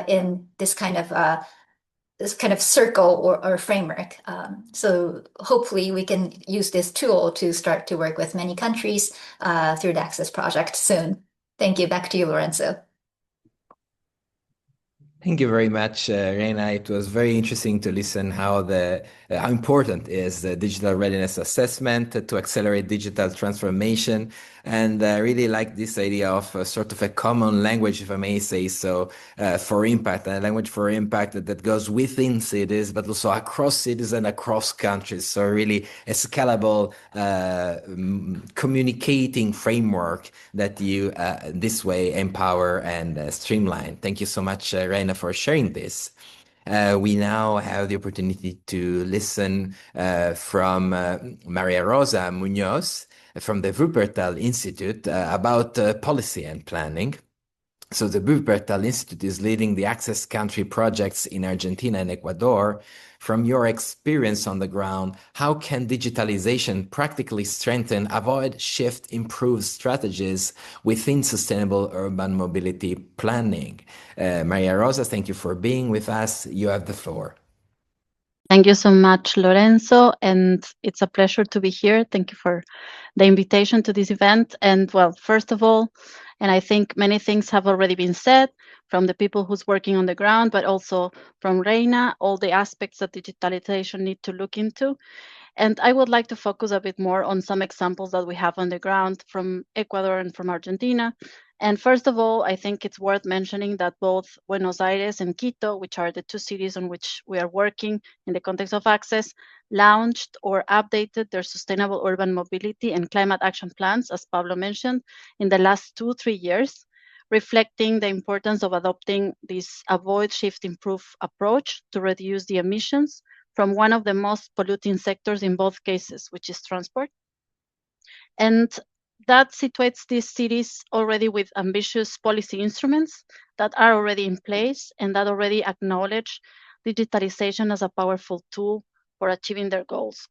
[SPEAKER 6] in this kind of circle or framework. So hopefully we can use this tool to start to work with many countries through the Access project soon. Thank you. Back to you, Lorenzo.
[SPEAKER 1] Thank you very much, Reina. It was very interesting to listen how important is the digital readiness assessment to accelerate digital transformation. And I really like this idea of sort of a common language, if I may say so, for impact, a language for impact that goes within cities, but also across cities and across countries. So really a scalable communicating framework that you this way empower and streamline. Thank you so much, Reina, for sharing this. We now have the opportunity to listen from Maria Rosa Munoz from the Wuppertal Institute about policy and planning. So the Wuppertal Institute is leading the Access Country projects in Argentina and Ecuador. From your experience on the ground, how can digitalization practically strengthen, avoid, shift, improve strategies within sustainable urban mobility planning? Maria Rosa, thank you for being with us. You have the floor.
[SPEAKER 7] Thank you so much, Lorenzo, and it's a pleasure to be here. Thank you for the invitation to this event. And well, first of all, and I think many things have already been said from the people who's working on the ground, but also from Reina, all the aspects that digitalization need to look into. And I would like to focus a bit more on some examples that we have on the ground from Ecuador and from Argentina. And first of all, I think it's worth mentioning that both Buenos Aires and Quito, which are the two cities on which we are working in the context of access, launched or updated their sustainable urban mobility and climate action plans, as Pablo mentioned, in the last 2-3 years, reflecting the importance of adopting this avoid, shift, improve approach to reduce the emissions from one of the most polluting sectors in both cases, which is transport. And that situates these cities already with ambitious policy instruments that are already in place and that already acknowledge digitalization as a powerful tool for achieving their goals.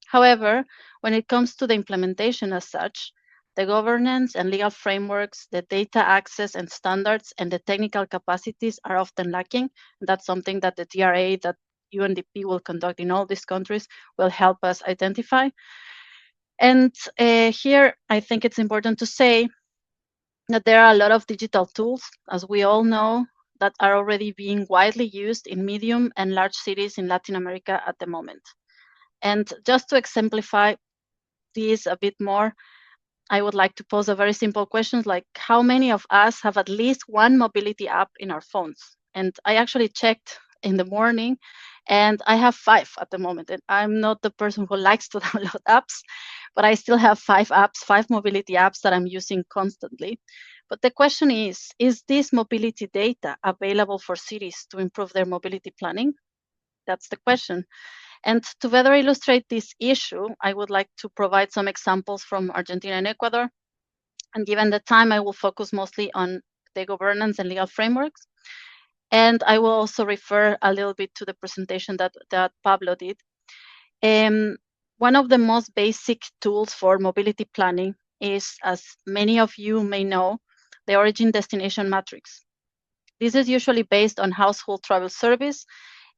[SPEAKER 7] However, when it comes to the implementation as such, the governance and legal frameworks, the data access and standards, and the technical capacities are often lacking. And that's something that the DRA that UNDP will conduct in all these countries will help us identify. And here, I think it's important to say that there are a lot of digital tools, as we all know, that are already being widely used in medium and large cities in Latin America at the moment. And just to exemplify this a bit more, I would like to pose a very simple question, like how many of us have at least one mobility app in our phones? And I actually checked in the morning, and I have 5 at the moment. And I'm not the person who likes to download apps, but I still have 5 apps, 5 mobility apps that I'm using constantly. But the question is this mobility data available for cities to improve their mobility planning? That's the question. And to better illustrate this issue, I would like to provide some examples from Argentina and Ecuador. And given the time, I will focus mostly on the governance and legal frameworks. And I will also refer a little bit to the presentation that Pablo did. One of the most basic tools for mobility planning is, as many of you may know, the origin destination matrix. This is usually based on household travel service,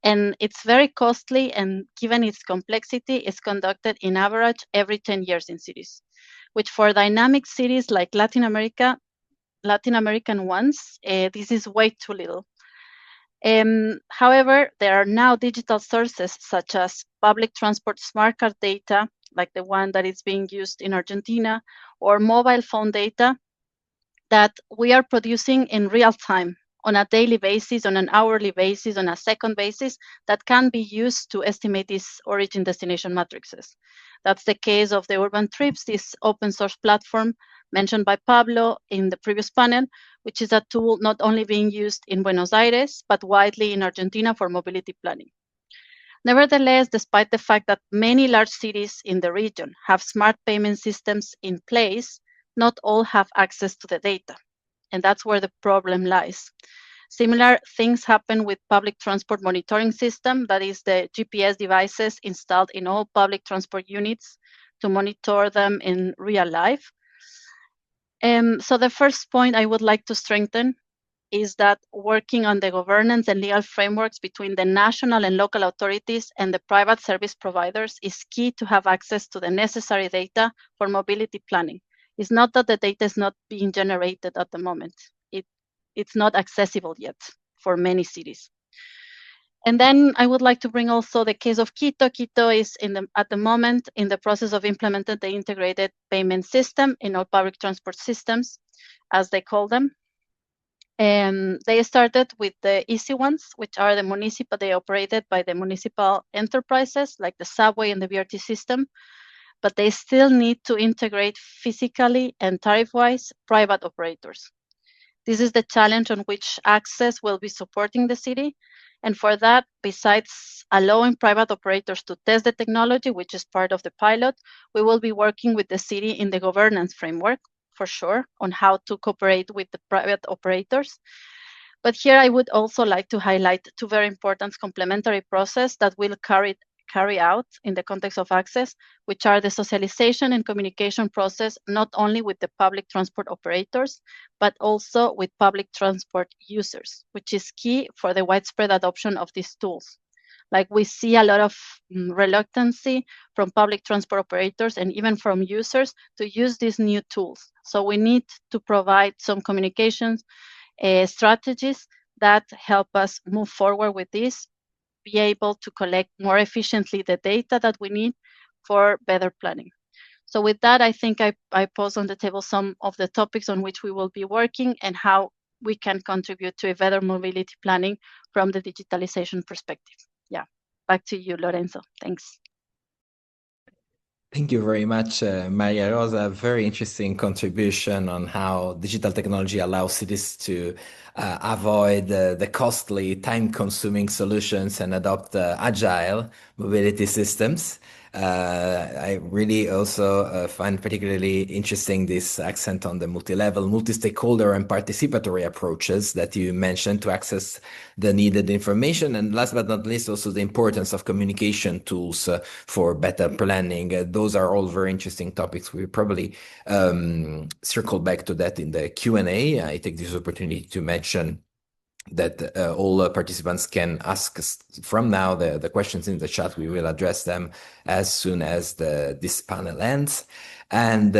[SPEAKER 7] and it's very costly, and given its complexity, is conducted in average every 10 years in cities, which for dynamic cities like Latin American ones, this is way too little. However, there are now digital sources such as public transport smart card data, like the one that is being used in Argentina, or mobile phone data that we are producing in real time on a daily basis, on an hourly basis, on a second basis, that can be used to estimate these origin destination matrices. That's the case of the Urban Trips, this open source platform mentioned by Pablo in the previous panel, which is a tool not only being used in Buenos Aires, but widely in Argentina for mobility planning. Nevertheless, despite the fact that many large cities in the region have smart payment systems in place, not all have access to the data. And that's where the problem lies. Similar things happen with public transport monitoring system, that is the GPS devices installed in all public transport units to monitor them in real life. So the first point I would like to strengthen is that working on the governance and legal frameworks between the national and local authorities and the private service providers is key to have access to the necessary data for mobility planning. It's not that the data is not being generated at the moment. It's not accessible yet for many cities. And then I would like to bring also the case of Quito. Quito is at the moment in the process of implementing the integrated payment system in all public transport systems, as they call them. They started with the easy ones, which are they operated by the municipal enterprises, like the subway and the BRT system, but they still need to integrate physically and tariff-wise private operators. This is the challenge on which Access will be supporting the city. And for that, besides allowing private operators to test the technology, which is part of the pilot, we will be working with the city in the governance framework, for sure, on how to cooperate with the private operators. But here I would also like to highlight 2 very important complementary processes that will carry out in the context of Access, which are the socialization and communication process, not only with the public transport operators, but also with public transport users, which is key for the widespread adoption of these tools. Like we see a lot of reluctancy from public transport operators and even from users to use these new tools. So we need to provide some communications strategies that help us move forward with this, be able to collect more efficiently the data that we need for better planning. So with that, I think I pose on the table some of the topics on which we will be working and how we can contribute to a better mobility planning from the digitalization perspective. Yeah, back to you, Lorenzo. Thanks.
[SPEAKER 1] Thank you very much, Maria Rosa. Very interesting contribution on how digital technology allows cities to avoid the costly, time-consuming solutions and adopt agile mobility systems. I really also find particularly interesting this accent on the multi-level, multi-stakeholder and participatory approaches that you mentioned to access the needed information. And last but not least, also the importance of communication tools for better planning. Those are all very interesting topics. We probably circle back to that in the Q&A. I take this opportunity to mention that all participants can ask us from now the questions in the chat. We will address them as soon as this panel ends. And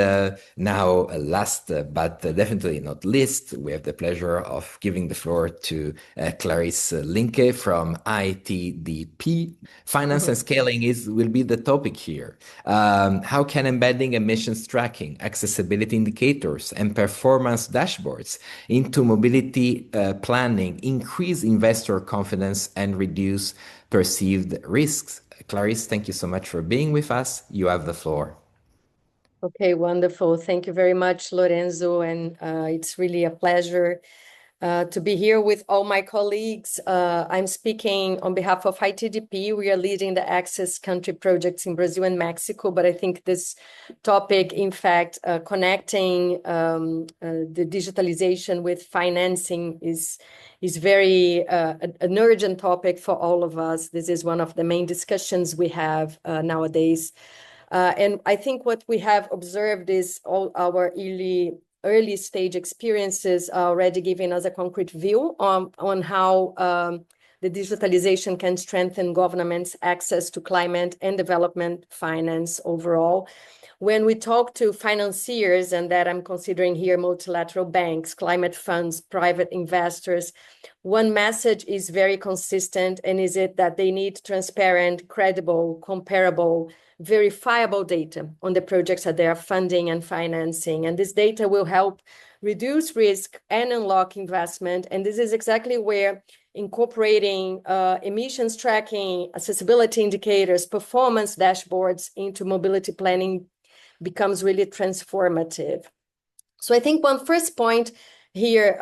[SPEAKER 1] now, last but definitely not least, we have the pleasure of giving the floor to Clarisse Linke from ITDP. Finance and scaling will be the topic here. How can embedding emissions tracking, accessibility indicators, and performance dashboards into mobility planning increase investor confidence and reduce perceived risks? Clarisse, thank you so much for being with us. You have the floor.
[SPEAKER 8] Okay, wonderful. Thank you very much, Lorenzo. And it's really a pleasure to be here with all my colleagues. I'm speaking on behalf of ITDP. We are leading the Access Country projects in Brazil and Mexico, but I think this topic, in fact, connecting the digitalization with financing is very an urgent topic for all of us. This is one of the main discussions we have nowadays. And I think what we have observed is all our early stage experiences are already giving us a concrete view on how the digitalization can strengthen governments' access to climate and development finance overall. When we talk to financiers, and that I'm considering here multilateral banks, climate funds, private investors, one message is very consistent, and is it that they need transparent, credible, comparable, verifiable data on the projects that they are funding and financing. And this data will help reduce risk and unlock investment. And this is exactly where incorporating emissions tracking, accessibility indicators, performance dashboards into mobility planning becomes really transformative. So I think one first point here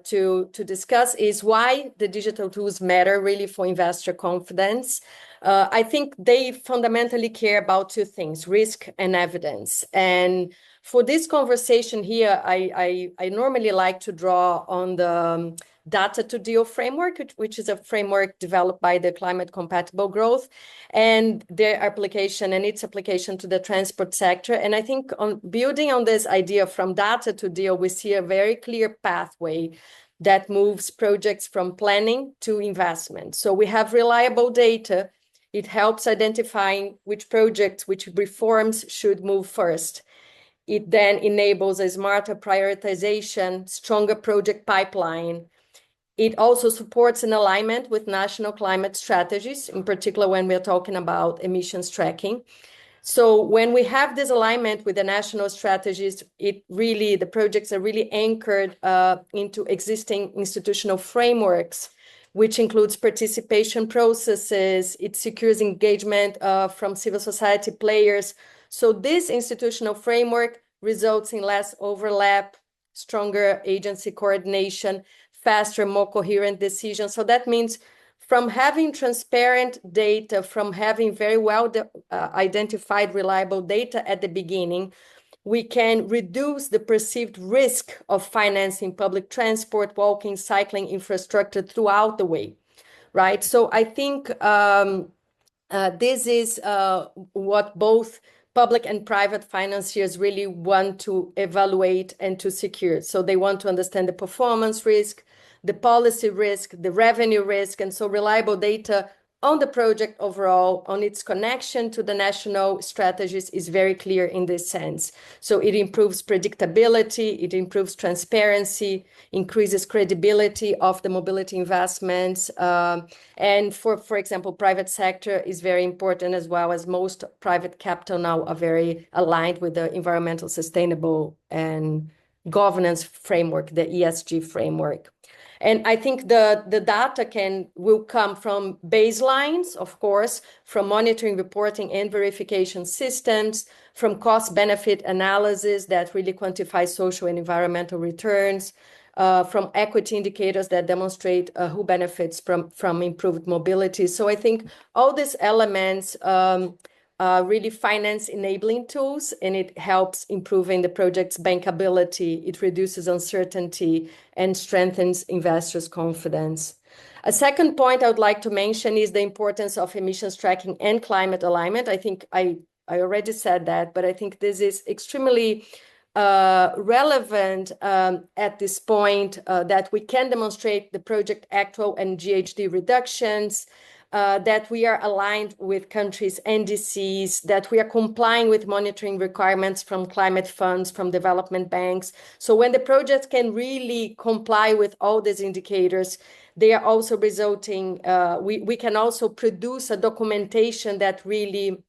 [SPEAKER 8] to discuss is why the digital tools matter really for investor confidence. I think they fundamentally care about two things: risk and evidence. And for this conversation here, I normally like to draw on the data to deal framework, which is a framework developed by the Climate Compatible Growth, and their application and its application to the transport sector. And I think on building on this idea from data to deal, we see a very clear pathway that moves projects from planning to investment. So we have reliable data. It helps identifying which projects, which reforms should move first. It then enables a smarter prioritization, stronger project pipeline. It also supports an alignment with national climate strategies, in particular when we're talking about emissions tracking. So when we have this alignment with the national strategies, the projects are really anchored into existing institutional frameworks, which includes participation processes. It secures engagement from civil society players. So this institutional framework results in less overlap, stronger agency coordination, faster, more coherent decisions. So that means from having transparent data, from having very well identified reliable data at the beginning, we can reduce the perceived risk of financing public transport, walking, cycling infrastructure throughout the way, right? So I think this is what both public and private financiers really want to evaluate and to secure. So they want to understand the performance risk, the policy risk, the revenue risk, and so reliable data on the project overall, on its connection to the national strategies is very clear in this sense. So it improves predictability, it improves transparency, increases credibility of the mobility investments. And for example, private sector is very important as well, as most private capital now are very aligned with the environmental sustainable and governance framework, the ESG framework. And I think the data will come from baselines, of course, from monitoring, reporting, and verification systems, from cost-benefit analysis that really quantify social and environmental returns, from equity indicators that demonstrate who benefits from improved mobility. So I think all these elements really finance enabling tools, and it helps improving the project's bankability. It reduces uncertainty and strengthens investors' confidence. A second point I would like to mention is the importance of emissions tracking and climate alignment. I think I already said that, but I think this is extremely relevant at this point, that we can demonstrate the project actual and GHG reductions, that we are aligned with countries' NDCs, that we are complying with monitoring requirements from climate funds, from development banks. So when the projects can really comply with all these indicators, they are also resulting, we can also produce a documentation that really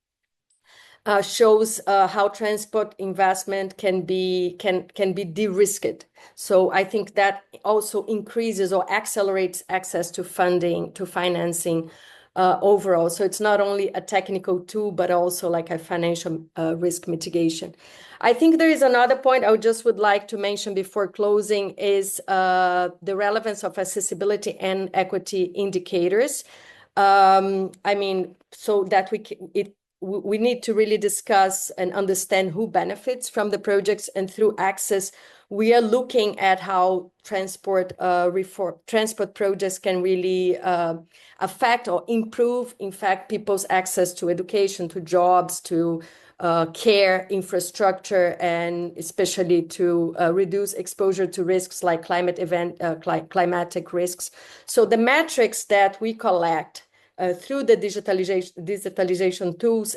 [SPEAKER 8] shows how transport investment can be de-risked. So I think that also increases or accelerates access to funding, to financing overall. So it's not only a technical tool, but also like a financial risk mitigation. I think there is another point I would like to mention before closing is the relevance of accessibility and equity indicators. I mean, so that we need to really discuss and understand who benefits from the projects, and through access, we are looking at how transport projects can really affect or improve, in fact, people's access to education, to jobs, to care, infrastructure, and especially to reduce exposure to risks like climatic risks. So the metrics that we collect through the digitalization tools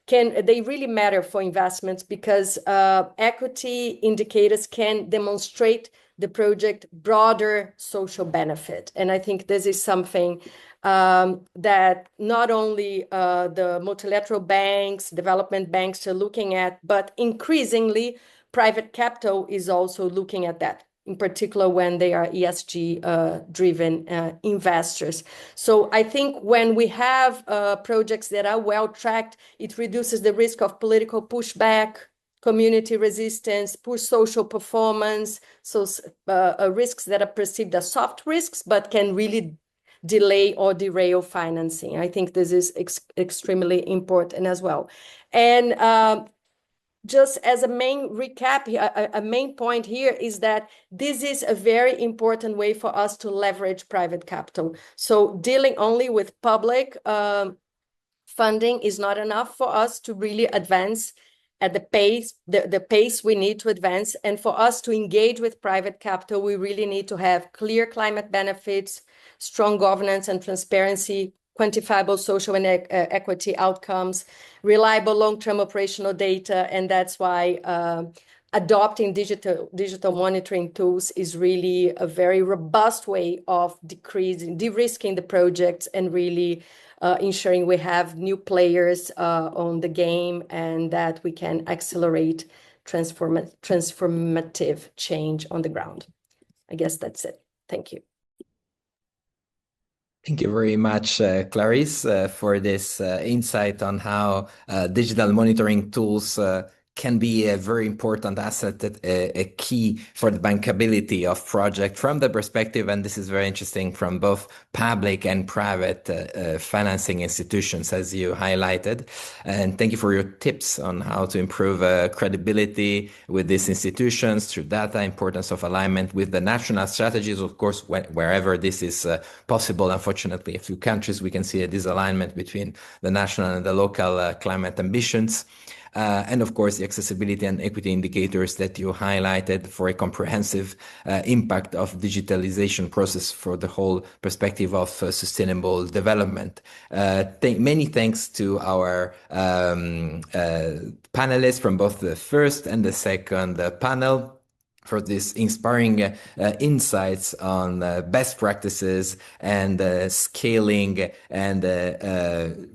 [SPEAKER 8] they really matter for investments, because equity indicators can demonstrate the project broader social benefit. And I think this is something that not only the multilateral banks, development banks are looking at, but increasingly private capital is also looking at that, in particular when they are ESG-driven investors. So I think when we have projects that are well-tracked, it reduces the risk of political pushback, community resistance, poor social performance, so risks that are perceived as soft risks, but can really delay or derail financing. I think this is extremely important as well. And just as a main recap, a main point here is that this is a very important way for us to leverage private capital. So dealing only with public funding is not enough for us to really advance at the pace we need to advance. And for us to engage with private capital, we really need to have clear climate benefits, strong governance and transparency, quantifiable social and equity outcomes, reliable long-term operational data, and that's why adopting digital monitoring tools is really a very robust way of de-risking the projects and really ensuring we have new players on the game, and that we can accelerate transformative change on the ground. I guess that's it. Thank you.
[SPEAKER 1] Thank you very much, Clarice, for this insight on how digital monitoring tools can be a very important asset, a key for the bankability of project from the perspective, and this is very interesting, from both public and private financing institutions, as you highlighted. And thank you for your tips on how to improve credibility with these institutions through data, importance of alignment with the national strategies, of course, wherever this is possible. Unfortunately, a few countries, we can see a disalignment between the national and the local climate ambitions. and of course the accessibility and equity indicators that you highlighted for a comprehensive impact of digitalization process for the whole perspective of sustainable development. Many thanks to our panelists from both the first and the second panel for this inspiring insights on best practices and scaling and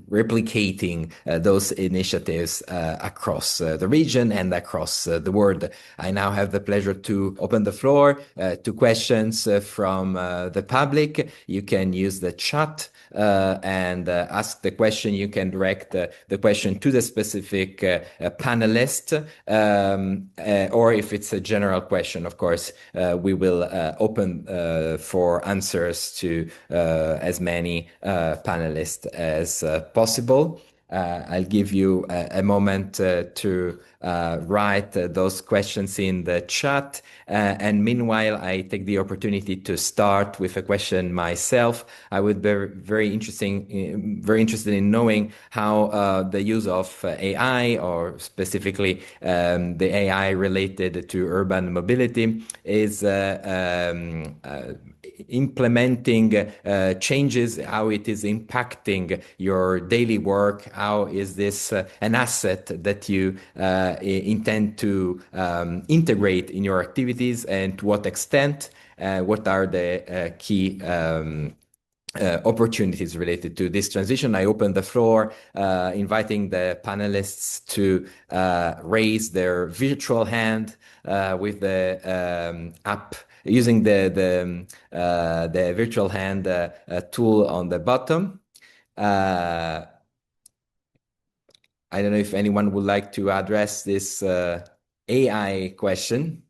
[SPEAKER 1] replicating those initiatives across the region and across the world. I now have the pleasure to open the floor to questions from the public. You can use the chat and ask the question. You can direct the question to the specific panelist, or if it's a general question, of course, we will open for answers to as many panelists as possible. I'll give you a moment to write those questions in the chat. And meanwhile, I take the opportunity to start with a question myself. I would be very interested in knowing how the use of AI, or specifically the AI related to urban mobility, is implementing changes, how it is impacting your daily work, how is this an asset that you intend to integrate in your activities, and to what extent, what are the key opportunities related to this transition. I open the floor, inviting the panelists to raise their virtual hand with the app, using the virtual hand tool on the bottom. I don't know if anyone would like to address this AI question.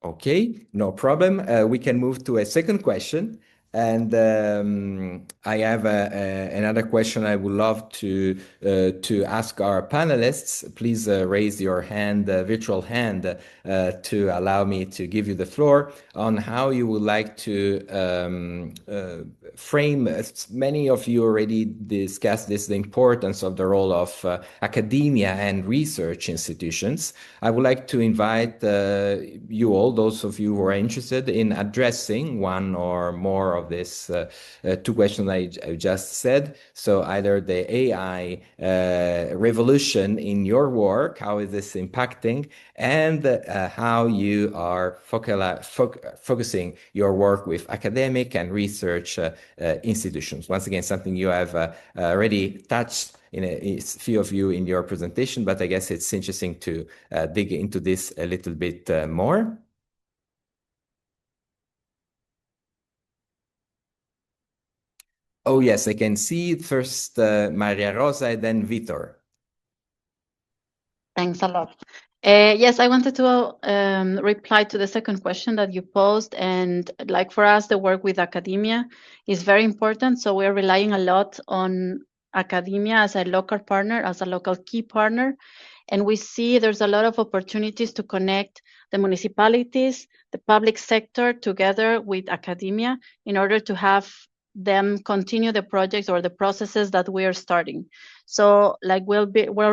[SPEAKER 1] Okay, no problem. We can move to a second question. And I have another question I would love to ask our panelists. Please raise your hand, virtual hand, to allow me to give you the floor on how you would like to frame. Many of you already discussed this, the importance of the role of academia and research institutions. I would like to invite you all, those of you who are interested in addressing one or more of these two questions I just said. So either the AI revolution in your work, how is this impacting, and how you are focusing your work with academic and research institutions. Once again, something you have already touched in a few of you in your presentation, but I guess it's interesting to dig into this a little bit more. Oh, yes, I can see first Maria Rosa and then Vitor.
[SPEAKER 7] Thanks a lot. Yes, I wanted to reply to the second question that you posed. And like for us, the work with academia is very important. So we're relying a lot on academia as a local partner, as a local key partner. And we see there's a lot of opportunities to connect the municipalities, the public sector together with academia in order to have them continue the projects or the processes that we are starting. So like we're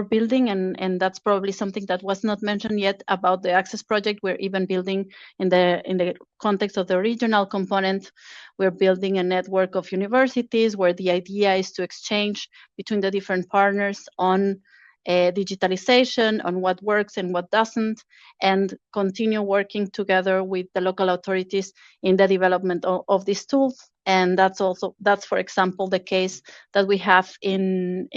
[SPEAKER 7] building, and that's probably something that was not mentioned yet about the Access project. We're even building in the context of the regional component. We're building a network of universities where the idea is to exchange between the different partners on digitalization, on what works and what doesn't, and continue working together with the local authorities in the development of these tools. And that's, for example, the case that we have in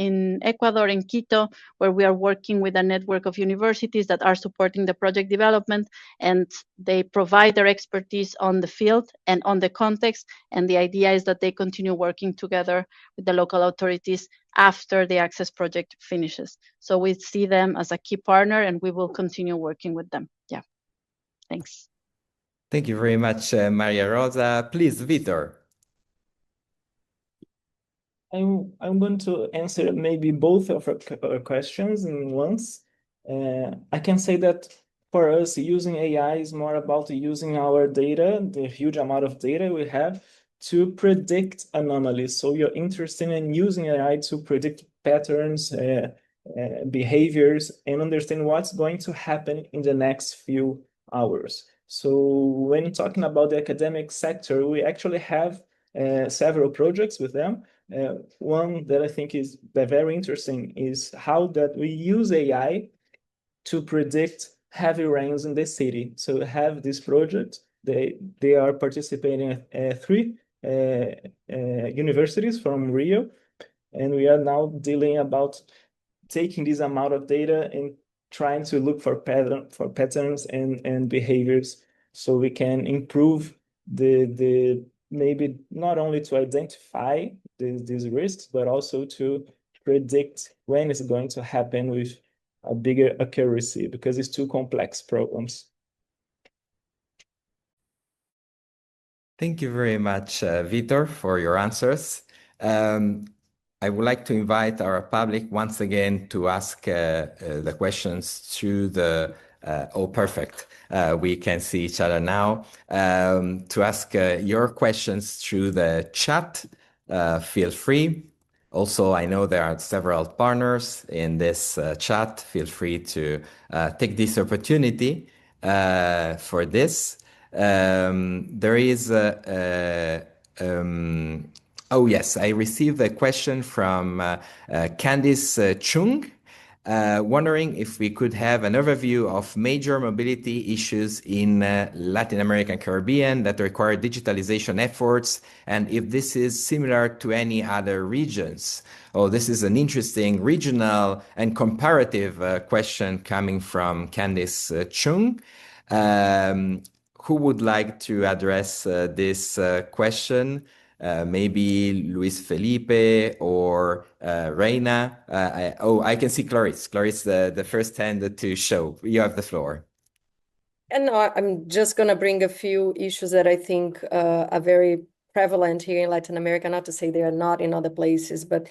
[SPEAKER 7] Ecuador, in Quito, where we are working with a network of universities that are supporting the project development, and they provide their expertise on the field and on the context. And the idea is that they continue working together with the local authorities after the Access project finishes. So we see them as a key partner, and we will continue working with them. Yeah, thanks.
[SPEAKER 1] Thank you very much, Maria Rosa. Please, Vitor.
[SPEAKER 4] I'm going to answer maybe both of our questions in once. I can say that for us, using AI is more about using our data, the huge amount of data we have, to predict anomalies. So you're interested in using AI to predict patterns, behaviors, and understand what's going to happen in the next few hours. So when talking about the academic sector, we actually have several projects with them. One that I think is very interesting is how that we use AI to predict heavy rains in the city. So we have this project. They are participating at three universities from Rio, and we are now dealing about taking this amount of data and trying to look for patterns and behaviors, so we can improve the maybe not only to identify these risks, but also to predict when it's going to happen with a bigger accuracy, because it's too complex problems.
[SPEAKER 1] Thank you very much, Vitor, for your answers. I would like to invite our public once again to ask the questions through the oh, perfect. We can see each other now. To ask your questions through the chat, feel free. Also, I know there are several partners in this chat. Feel free to take this opportunity for this. There is oh yes, I received a question from Candice Chung, wondering if we could have an overview of major mobility issues in Latin America and Caribbean that require digitalization efforts, and if this is similar to any other regions. Oh, this is an interesting regional and comparative question coming from Candice Chung. Who would like to address this question? Maybe Luis Felipe or Reina. I can see Clarice. Clarice, the first hand to show. You have the floor.
[SPEAKER 8] And I'm just going to bring a few issues that I think are very prevalent here in Latin America, not to say they are not in other places, but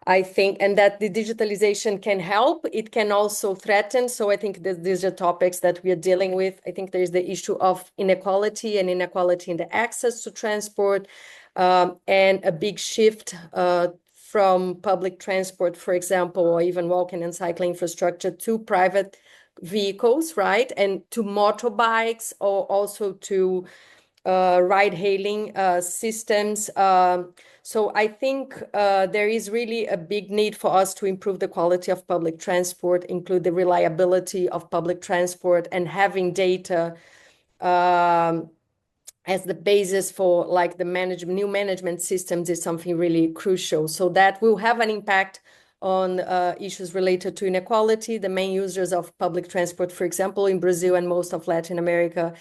[SPEAKER 8] I think, and that the digitalization can help, it can also threaten. So I think that these are topics that we are dealing with. I think there's the issue of inequality and inequality in the access to transport, and a big shift from public transport, for example, or even walking and cycling infrastructure to private vehicles, right? And to motorbikes, or also to ride-hailing systems. So I think there is really a big need for us to improve the quality of public transport, include the reliability of public transport, and having data as the basis for like the new management systems is something really crucial. So that will have an impact on issues related to inequality. The main users of public transport, for example, in Brazil and most of Latin America,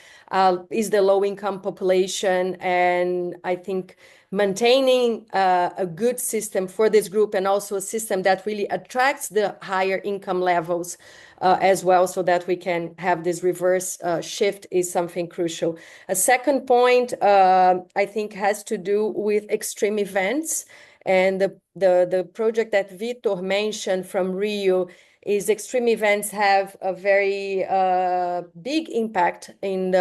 [SPEAKER 8] is the low-income population. And I think maintaining a good system for this group, and also a system that really attracts the higher income levels as well, so that we can have this reverse shift, is something crucial. A second point, I think, has to do with extreme events. And the project that Vitor mentioned from Rio is extreme events have a very big impact in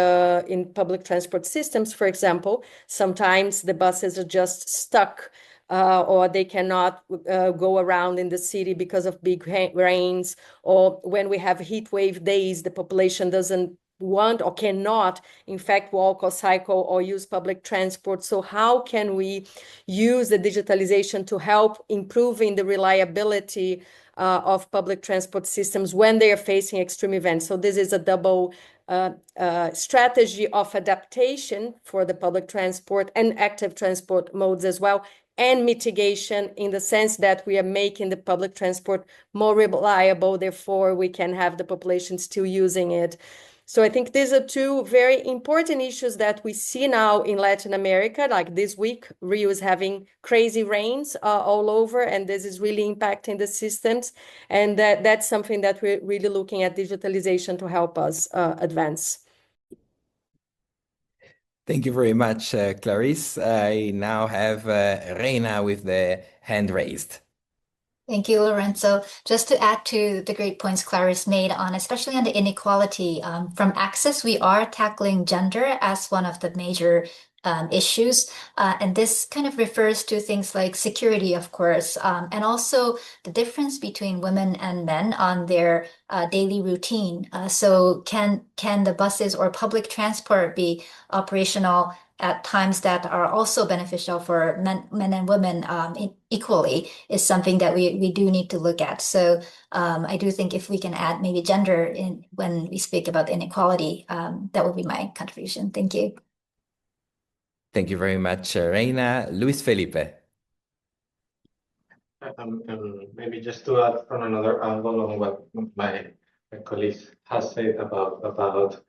[SPEAKER 8] public transport systems. For example, sometimes the buses are just stuck, or they cannot go around in the city because of big rains, or when we have heat wave days, the population doesn't want or cannot, in fact, walk or cycle or use public transport. So how can we use the digitalization to help improving the reliability of public transport systems when they are facing extreme events? So this is a double strategy of adaptation for the public transport and active transport modes as well, and mitigation, in the sense that we are making the public transport more reliable, therefore we can have the population still using it. So I think these are two very important issues that we see now in Latin America. Like this week, Rio is having crazy rains all over, and this is really impacting the systems. And that's something that we're really looking at digitalization to help us advance.
[SPEAKER 1] Thank you very much, Clarice. I now have Reina with the hand raised.
[SPEAKER 6] Thank you, Lorenzo. Just to add to the great points Clarice made on, especially on the inequality from access, we are tackling gender as one of the major issues. And this kind of refers to things like security, of course, and also the difference between women and men on their daily routine. So can the buses or public transport be operational at times that are also beneficial for men and women equally is something that we do need to look at. So I do think if we can add maybe gender in when we speak about inequality, that would be my contribution. Thank you.
[SPEAKER 1] Thank you very much, Reina. Luis Felipe.
[SPEAKER 2] Maybe just to add from another angle on what my colleagues has said about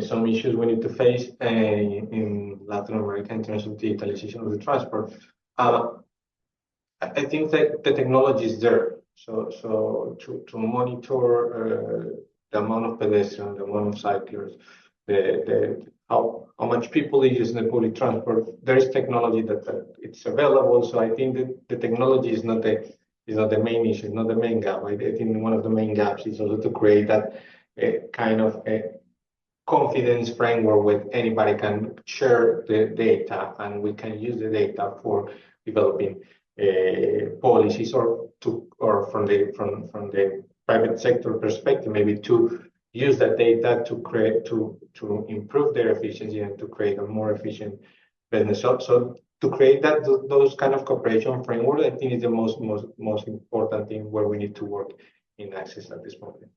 [SPEAKER 2] some issues we need to face in Latin America in terms of digitalization of the transport. I think that the technology is there. So to monitor the amount of pedestrians, the amount of cyclists, how much people are using the public transport, there is technology that it's available. So I think that the technology is not the main issue, not the main gap. I think one of the main gaps is also to create that kind of confidence framework where anybody can share the data and we can use the data for developing policies or from the private sector perspective, maybe to use that data to improve their efficiency and to create a more efficient business. So to create those kind of cooperation framework, I think is the most important thing where we need to work in access at this moment.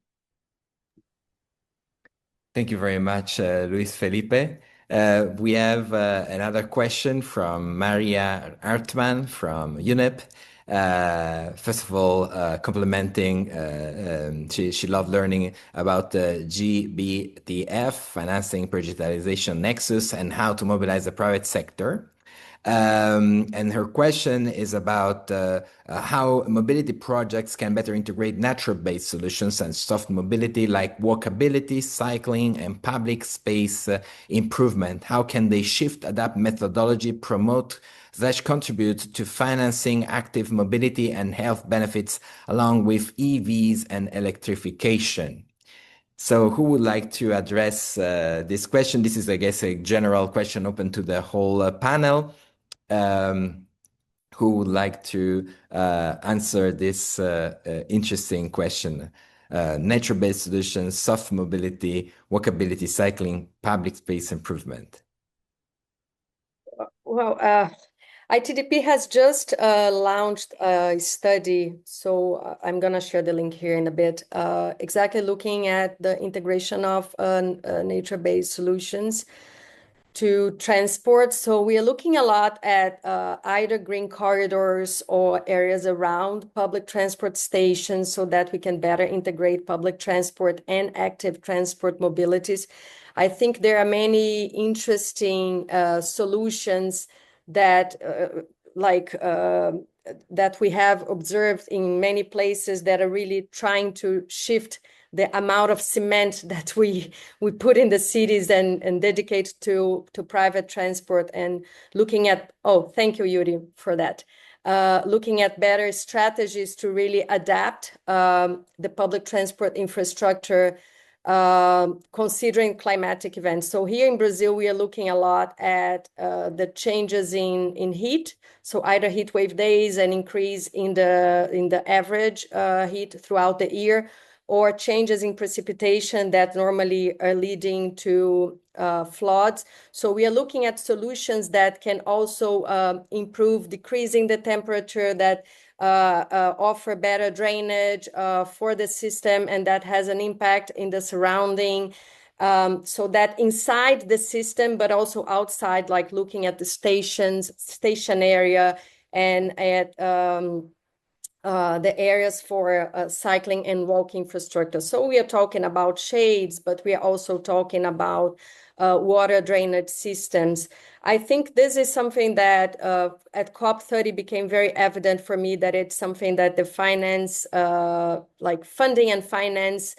[SPEAKER 1] Thank you very much, Luis Felipe. We have another question from Maria Artman from UNEP. First of all, complimenting, she loved learning about the GBTF, Financing for Digitalization Nexus, and how to mobilize the private sector. And her question is about how mobility projects can better integrate natural-based solutions and soft mobility like walkability, cycling, and public space improvement. How can they shift, adapt methodology, promote / contribute to financing active mobility and health benefits along with EVs and electrification? So who would like to address this question? This is, I guess, a general question open to the whole panel. Who would like to answer this interesting question? Nature-based solutions, soft mobility, walkability, cycling, public space improvement.
[SPEAKER 8] Well, ITDP has just launched a study, so I'm going to share the link here in a bit, exactly looking at the integration of nature-based solutions to transport. So we are looking a lot at either green corridors or areas around public transport stations so that we can better integrate public transport and active transport mobilities. I think there are many interesting solutions that that we have observed in many places that are really trying to shift the amount of cement that we put in the cities and dedicate to private transport, and looking at, thank you, Yuri, for that. Looking at better strategies to really adapt the public transport infrastructure, considering climatic events. So here in Brazil, we are looking a lot at the changes in heat. So either heat wave days and increase in the average heat throughout the year, or changes in precipitation that normally are leading to floods. So we are looking at solutions that can also improve decreasing the temperature, that offer better drainage for the system, and that has an impact in the surrounding. So that inside the system, but also outside, like looking at the station area and at the areas for cycling and walking infrastructure. So we are talking about shades, but we are also talking about water drainage systems. I think this is something that at COP30 became very evident for me, that it's something that the finance, like funding and finance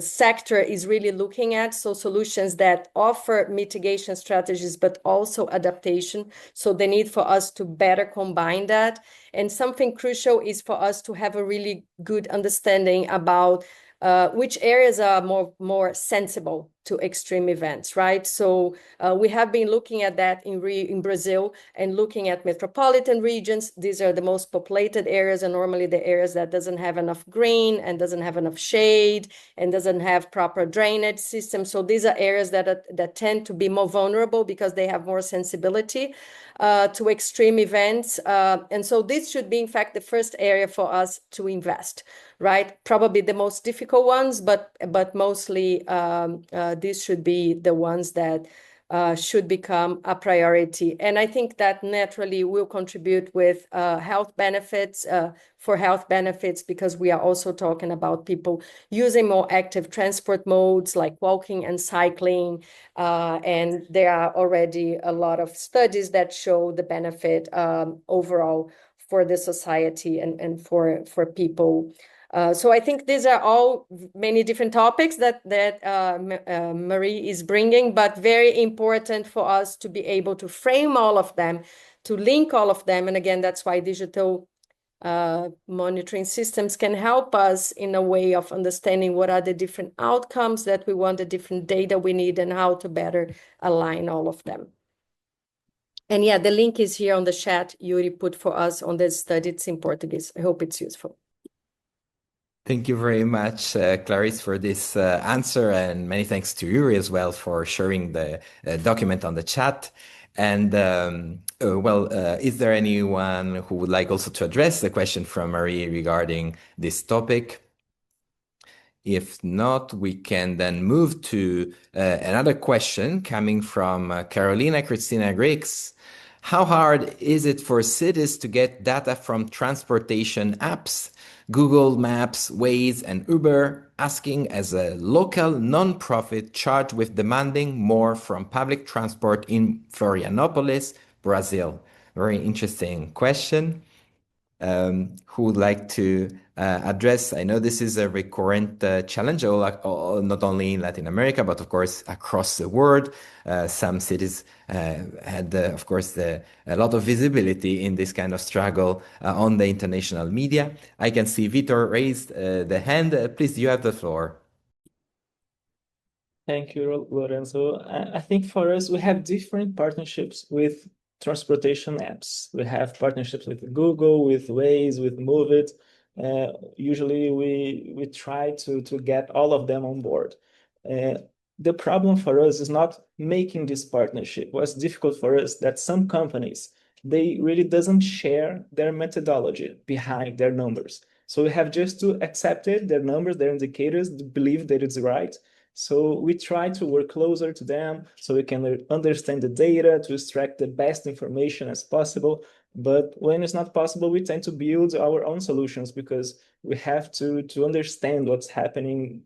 [SPEAKER 8] sector is really looking at. So solutions that offer mitigation strategies, but also adaptation. So the need for us to better combine that. And something crucial is for us to have a really good understanding about which areas are more sensible to extreme events, right? So we have been looking at that in Brazil and looking at metropolitan regions. These are the most populated areas and normally the areas that doesn't have enough green and doesn't have enough shade and doesn't have proper drainage system. So these are areas that tend to be more vulnerable because they have more sensibility to extreme events. And so this should be, in fact, the first area for us to invest, right? Probably the most difficult ones, but mostly these should be the ones that should become a priority. And I think that naturally will contribute with health benefits, for health benefits, because we are also talking about people using more active transport modes like walking and cycling. And there are already a lot of studies that show the benefit overall for the society and for people. So I think these are all many different topics that Marie is bringing, but very important for us to be able to frame all of them, to link all of them. And again, that's why digital monitoring systems can help us in a way of understanding what are the different outcomes that we want, the different data we need, and how to better align all of them. And yeah, the link is here on the chat Yuri put for us on this study. It's in Portuguese. I hope it's useful.
[SPEAKER 1] Thank you very much, Clarice, for this answer, and many thanks to Yuri as well for sharing the document on the chat. And is there anyone who would like also to address the question from Marie regarding this topic? If not, we can then move to another question coming from Carolina Cristina Griggs. How hard is it for cities to get data from transportation apps? Google Maps, Waze, and Uber asking as a local non-profit charged with demanding more from public transport in Florianopolis, Brazil. Very interesting question. Who would like to address? I know this is a recurrent challenge, not only in Latin America, but of course across the world. Some cities had, of course, a lot of visibility in this kind of struggle on the international media. I can see Vitor raised the hand. Please, you have the floor.
[SPEAKER 4] Thank you, Lorenzo. I think for us, we have different partnerships with transportation apps. We have partnerships with Google, with Waze, with Move It. Usually we try to get all of them on board. The problem for us is not making this partnership. What's difficult for us that some companies, they really doesn't share their methodology behind their numbers. So we have just to accept it, their numbers, their indicators, believe that it's right. So we try to work closer to them so we can understand the data to extract the best information as possible. But when it's not possible, we tend to build our own solutions because we have to understand what's happening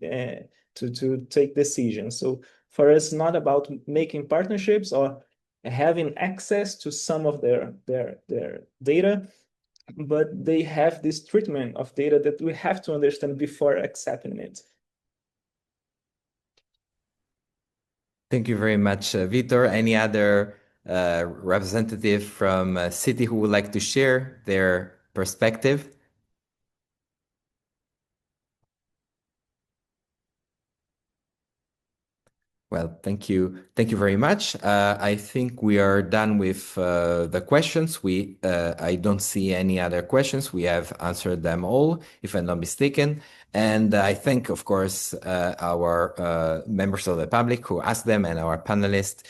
[SPEAKER 4] to take decisions. So for us, it's not about making partnerships or having access to some of their data, but they have this treatment of data that we have to understand before accepting it.
[SPEAKER 1] Thank you very much, Vitor. Any other representative from a city who would like to share their perspective? Well, thank you. Thank you very much. I think we are done with the questions. I don't see any other questions. We have answered them all, if I'm not mistaken. And I thank, of course, our members of the public who asked them and our panelists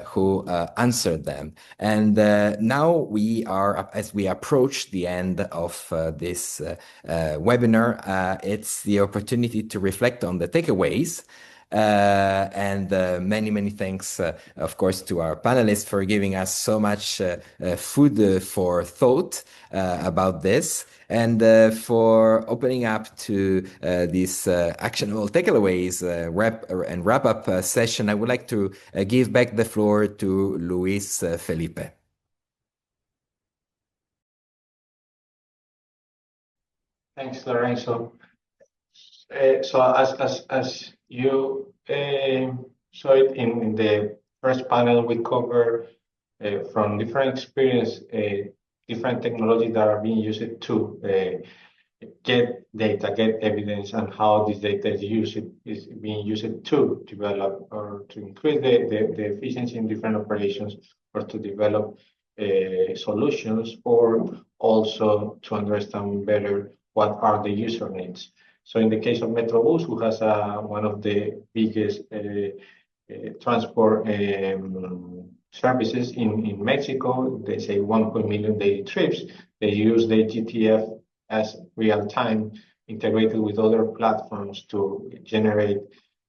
[SPEAKER 1] who answered them. And now we are, as we approach the end of this webinar, it's the opportunity to reflect on the takeaways. And many thanks, of course, to our panelists for giving us so much food for thought about this, and for opening up to this actionable takeaways wrap-up session. I would like to give back the floor to Luis Felipe.
[SPEAKER 2] Thanks, Lorenzo. So as you saw it in the first panel, we cover from different experience, different technologies that are being used to get data, get evidence, and how this data is being used to develop or to increase the efficiency in different operations, or to develop solutions, or also to understand better what are the user needs. So in the case of Metrobus, who has one of the biggest transport services in Mexico, they say 1 million daily trips. They use the GTF as real time, integrated with other platforms to generate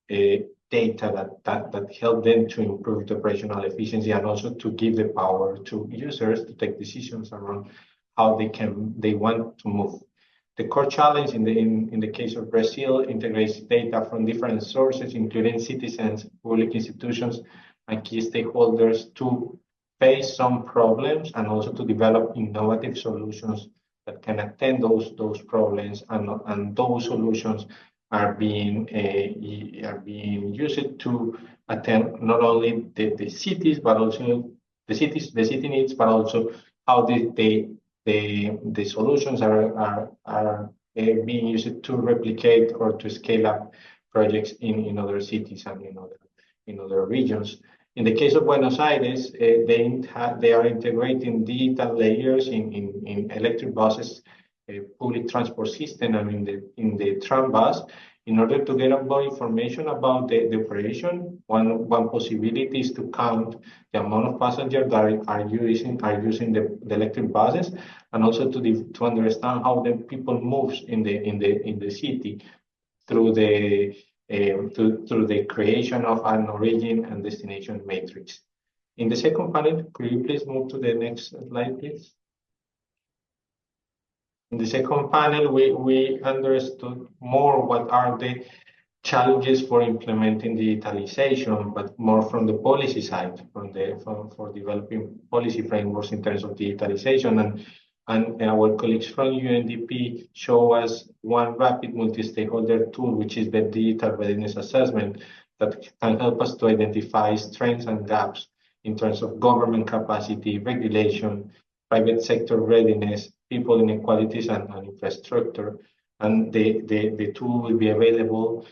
[SPEAKER 2] data that help them to improve the operational efficiency, and also to give the power to users to take decisions around how they want to move. The core challenge in the case of Brazil integrates data from different sources, including citizens, public institutions, and key stakeholders, to face some problems and also to develop innovative solutions that can attend those problems, and those solutions are being used to attend not only the cities, but also the city needs, but also how the solutions are being used to replicate or to scale up projects in other cities and in other regions. In the case of Buenos Aires, they are integrating digital layers in electric buses, public transport system, and in the tram bus, in order to get more information about the operation. One possibility is to count the amount of passengers that are using the electric buses, and also to understand how the people moves in the city through the creation of an origin and destination matrix. In the second panel, could you please move to the next slide, please? In the second panel, we understood more what are the challenges for implementing digitalization, but more from the policy side, for developing policy frameworks in terms of digitalization. And our colleagues from UNDP show us one rapid multi-stakeholder tool, which is the digital readiness assessment, that can help us to identify strengths and gaps in terms of government capacity, regulation, private sector readiness, people inequalities, and infrastructure. And the tool will be available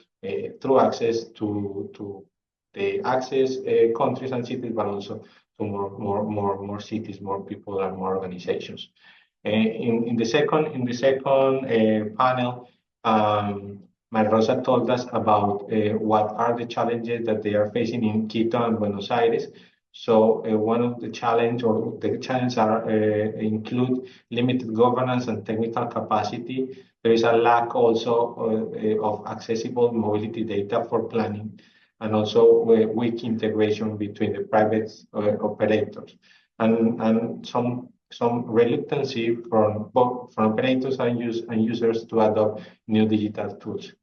[SPEAKER 2] through access to the access countries and cities, but also to more cities, more people, and more organizations. In the second panel, Rosa told us about what are the challenges that they are facing in Quito and Buenos Aires. So one of the challenges include limited governance and technical capacity. There is a lack also of accessible mobility data for planning, and also weak integration between the private operators, and some reluctancy from operators and users to adopt new digital tools.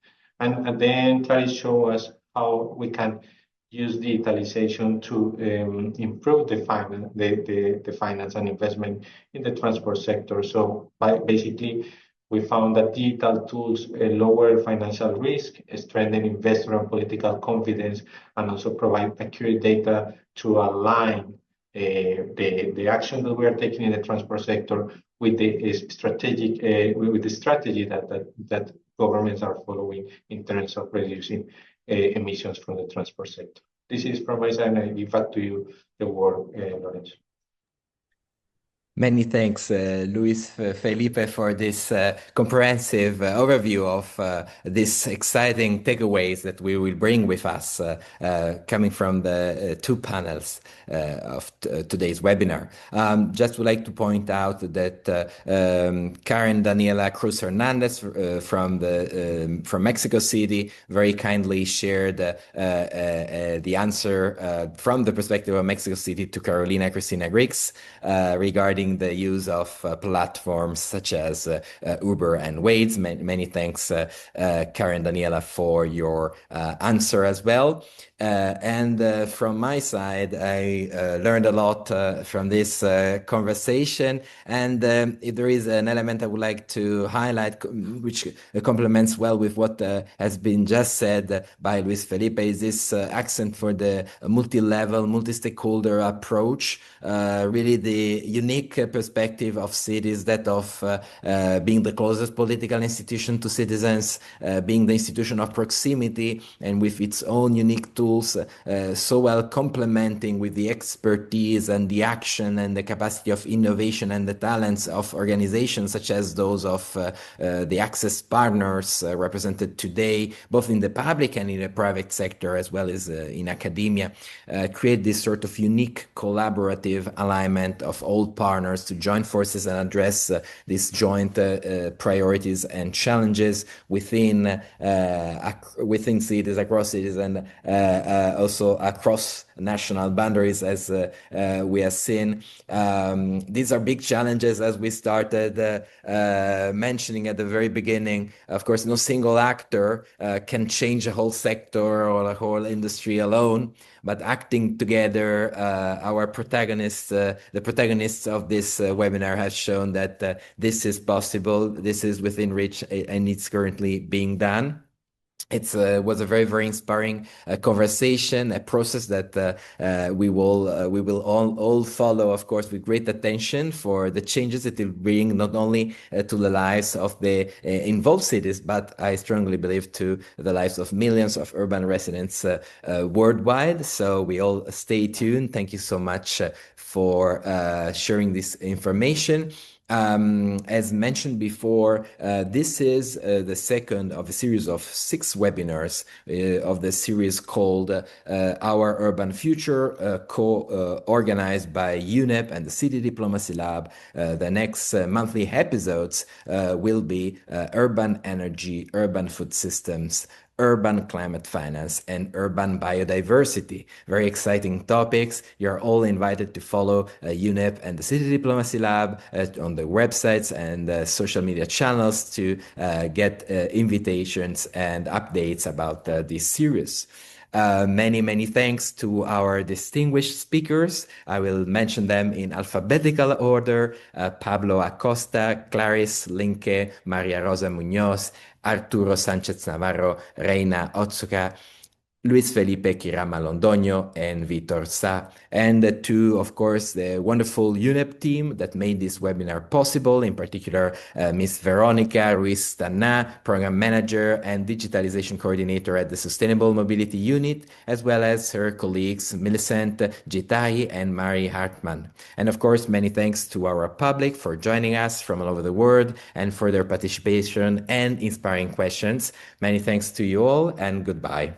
[SPEAKER 2] And then Clarice show us how we can use digitalization to improve the finance and investment in the transport sector. So basically, we found that digital tools lower financial risk, strengthen investor and political confidence, and also provide accurate data to align the action that we are taking in the transport sector with the strategy that governments are following in terms of reducing emissions from the transport sector. This is from my side, and I give back to you the word, Lorenzo.
[SPEAKER 1] Many thanks, Luis Felipe, for this comprehensive overview of these exciting takeaways that we will bring with us coming from the two panels of today's webinar. Just would like to point out that Karen Daniela Cruz Hernandez from Mexico City very kindly shared the answer from the perspective of Mexico City to Carolina Cristina Griggs regarding the use of platforms such as Uber and Waze. Many thanks, Karen Daniela, for your answer as well. And from my side, I learned a lot from this conversation. And if there is an element I would like to highlight, which complements well with what has been just said by Luis Felipe, is this accent for the multi-level, multi-stakeholder approach. Really the unique perspective of cities, that of being the closest political institution to citizens, being the institution of proximity, and with its own unique tools, so well complementing with the expertise and the action and the capacity of innovation and the talents of organizations such as those of the access partners represented today, both in the public and in the private sector, as well as in academia, create this sort of unique collaborative alignment of all partners to join forces and address these joint priorities and challenges within cities, across cities, and also across national boundaries, as we have seen. These are big challenges, as we started mentioning at the very beginning. Of course, no single actor can change a whole sector or a whole industry alone, but acting together, our protagonists, the protagonists of this webinar have shown that this is possible, this is within reach, and it's currently being done. It was a very, very inspiring conversation, a process that we will all follow, of course, with great attention for the changes it will bring not only to the lives of the involved cities, but I strongly believe to the lives of millions of urban residents worldwide. So we all stay tuned. Thank you so much for sharing this information. As mentioned before, this is the second of a series of 6 webinars of the series called Our Urban Future, co-organized by UNEP and the City Diplomacy Lab. The next monthly episodes will be urban energy, urban food systems, urban climate finance, and urban biodiversity. Very exciting topics. You're all invited to follow UNEP and the City Diplomacy Lab on the websites and social media channels to get invitations and updates about this series. Many thanks to our distinguished speakers. I will mention them in alphabetical order: Pablo Acosta, Clarice Linke, Maria Rosa Muñoz, Arturo Sánchez Navarro, Reina Otsuka, Luis Felipe Quirama Londoño, and Vitor Sa, and to, of course, the wonderful UNEP team that made this webinar possible, in particular, Ms. Veronica Ruiz Tana, Program Manager and Digitalization Coordinator at the Sustainable Mobility Unit, as well as her colleagues Millicent Gitahi and Mari Hartmann. And of course, many thanks to our public for joining us from all over the world and for their participation and inspiring questions. Many thanks to you all, and goodbye.